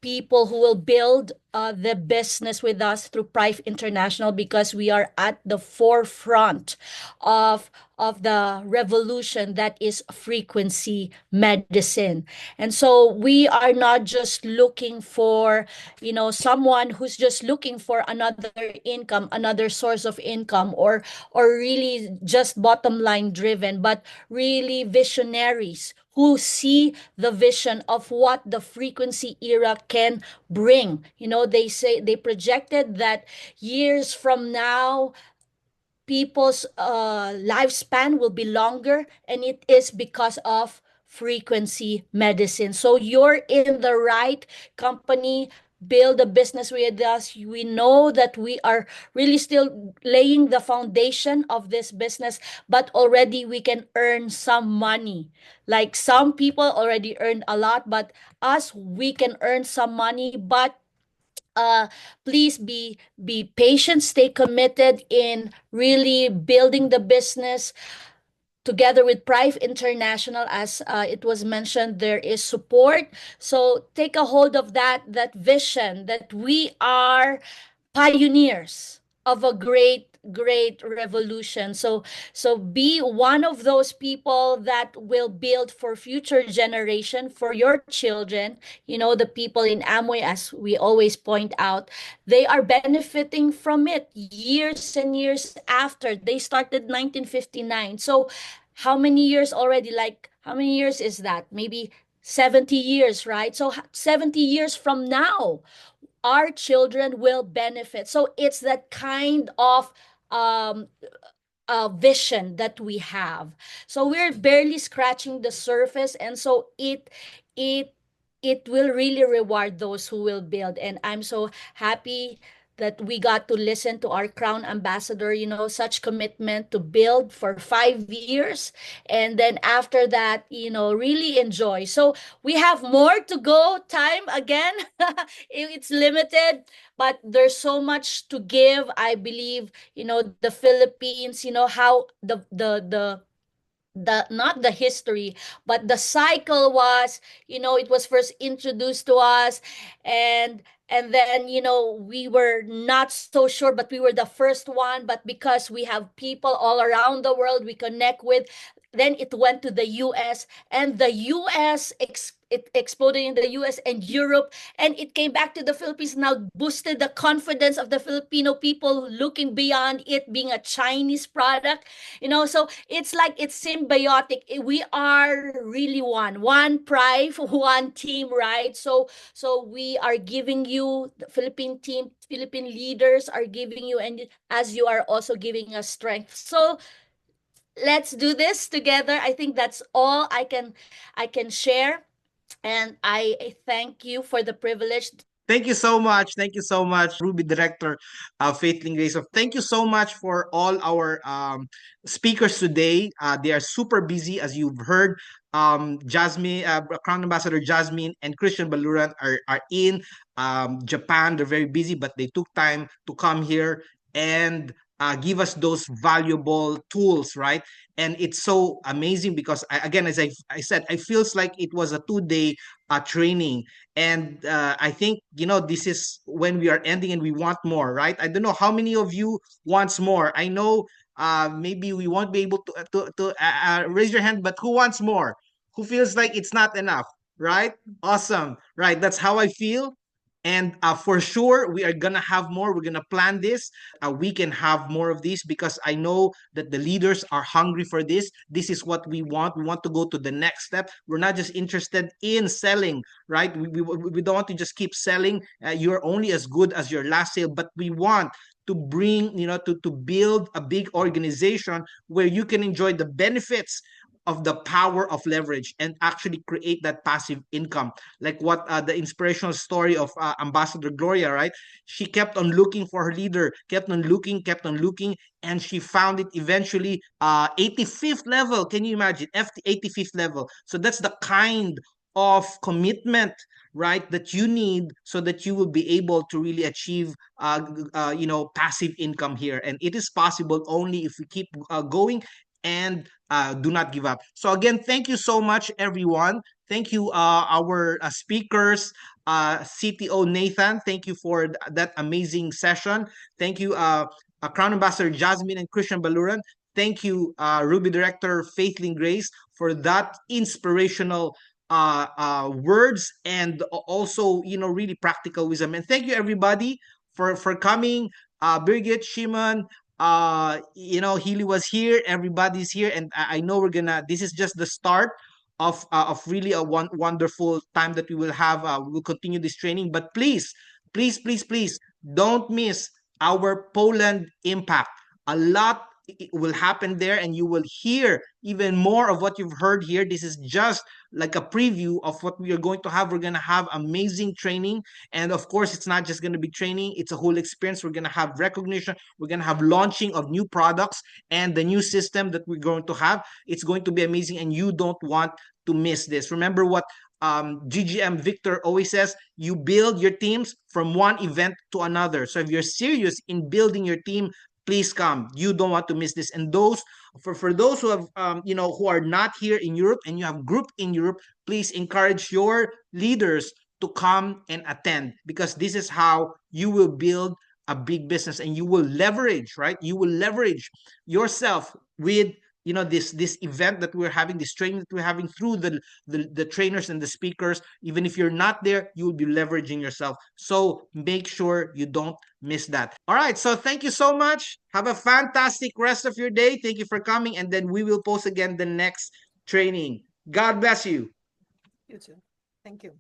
people who will build the business with us through Prive International, because we are at the forefront of the revolution that is frequency medicine. And so we are not just looking for, someone who's just looking for another income, another source of income, or really just bottom line driven, but really visionaries who see the vision of what the frequency era can bring. They projected that years from now, people's lifespan will be longer, and it is because of frequency medicine. So you're in the right company. Build a business with us. We know that we are really still laying the foundation of this business, but already we can earn some money. Like some people already earned a lot, but us, we can earn some money. But uh please be patient, stay committed in really building the business together with Prive International. As it was mentioned, there is support. So take a hold of that vision that we are pioneers of a great revolution. So be one of those people that will build for future generation, for your children. The people in Amway, as we always point out, they are benefiting from it years and years after. They started 1959. So how many years already? Like, how many years is that? Maybe 70 years, right? So 70 years from now, our children will benefit. So it's that kind of um, vision that we have. So we're barely scratching the surface, and so it will really reward those who will build. And I'm so happy that we got to listen to our Crown Ambassador, you know, such commitment to build for 5 years. And then after that, you know, really enjoy. So we have more to go. Time again, it's limited, but there's so much to give. I believe, you know, the Philippines, you know, how the not the history, but the cycle was, you know, it was first introduced to us, and then, you know, we were not so sure, but we were the first one. But because we have people all around the world we connect with, then it went to the US, and the US it exploded in the US and Europe, and it came back to the Philippines, now boosted the confidence of the Filipino people, looking beyond it being a Chinese product, you know. So it's like it's symbiotic. We are really one pride, one team, right? So we are giving you, the Philippine team, Philippine leaders are giving you, and as you are also giving us strength. So let's do this together. I think that's all I can share, and I thank you for the privilege. Thank you so much. Thank you so much, Ruby Director, Faithling Grace. Thank you so much for all our speakers today. They are super busy, as you've heard. Jasmine, Crown Ambassador Jasmine and Christian Baluran are in Japan. They're very busy, but they took time to come here and give us those valuable tools, right? And it's so amazing because, again, as I said, it feels like it was a 2 day training. And I think, you know, this is when we are ending and we want more, right? I don't know how many of you wants more. I know maybe we won't be able to raise your hand, but who wants more? Who feels like it's not enough, right? Awesome, right? That's how I feel. And for sure, we are gonna have more. We're gonna plan this. We can have more of these because I know that the leaders are hungry for this. This is what we want. We want to go to the next step. We're not just interested in selling, right? We don't want to just keep selling. You're only as good as your last sale, but we want to bring, you know, to build a big organization where you can enjoy the benefits of the power of leverage and actually create that passive income, like what the inspirational story of Ambassador Gloria, right? She kept on looking for her leader, kept on looking, and she found it eventually. 85th level, can you imagine? 85th level. So that's the kind of commitment, right, that you need so that you will be able to really achieve you know, passive income here. And it is possible only if we keep going and do not give up. So again, thank you so much, everyone. Thank you, our speakers, CTO Nathan. Thank you for that amazing session. Thank you, Crown Ambassador Jasmine and Christian Baluran. Thank you, Ruby Director Faithling Grace, for that inspirational words and also, you know, really practical wisdom. And thank you, everybody, for coming. Birgit, Shimon, you know, Healy was here, everybody's here, and I know we're gonna, this is just the start of really a wonderful time that we will have. We will continue this training, but please, please don't miss our Poland impact. A lot will happen there, and you will hear even more of what you've heard here. This is just like a preview of what we are going to have. We're going to have amazing training, and of course, it's not just going to be training, it's a whole experience. We're going to have recognition, we're going to have launching of new products and the new system that we're going to have. It's going to be amazing, and you don't want to miss this. Remember what GGM Victor always says: you build your teams from one event to another. So if you're serious in building your team, please come. You don't want to miss this. And those, for those who have you know, who are not here in Europe and you have group in Europe, please encourage your leaders to come and attend, because this is how you will build a big business, and you will leverage, right? You will leverage yourself with, you know, this event that we're having, this training that we're having through the trainers and the speakers. Even if you're not there, you will be leveraging yourself. So make sure you don't miss that. All right, so thank you so much. Have a fantastic rest of your day. Thank you for coming, and then we will post again the next training. God bless you. You too. Thank you.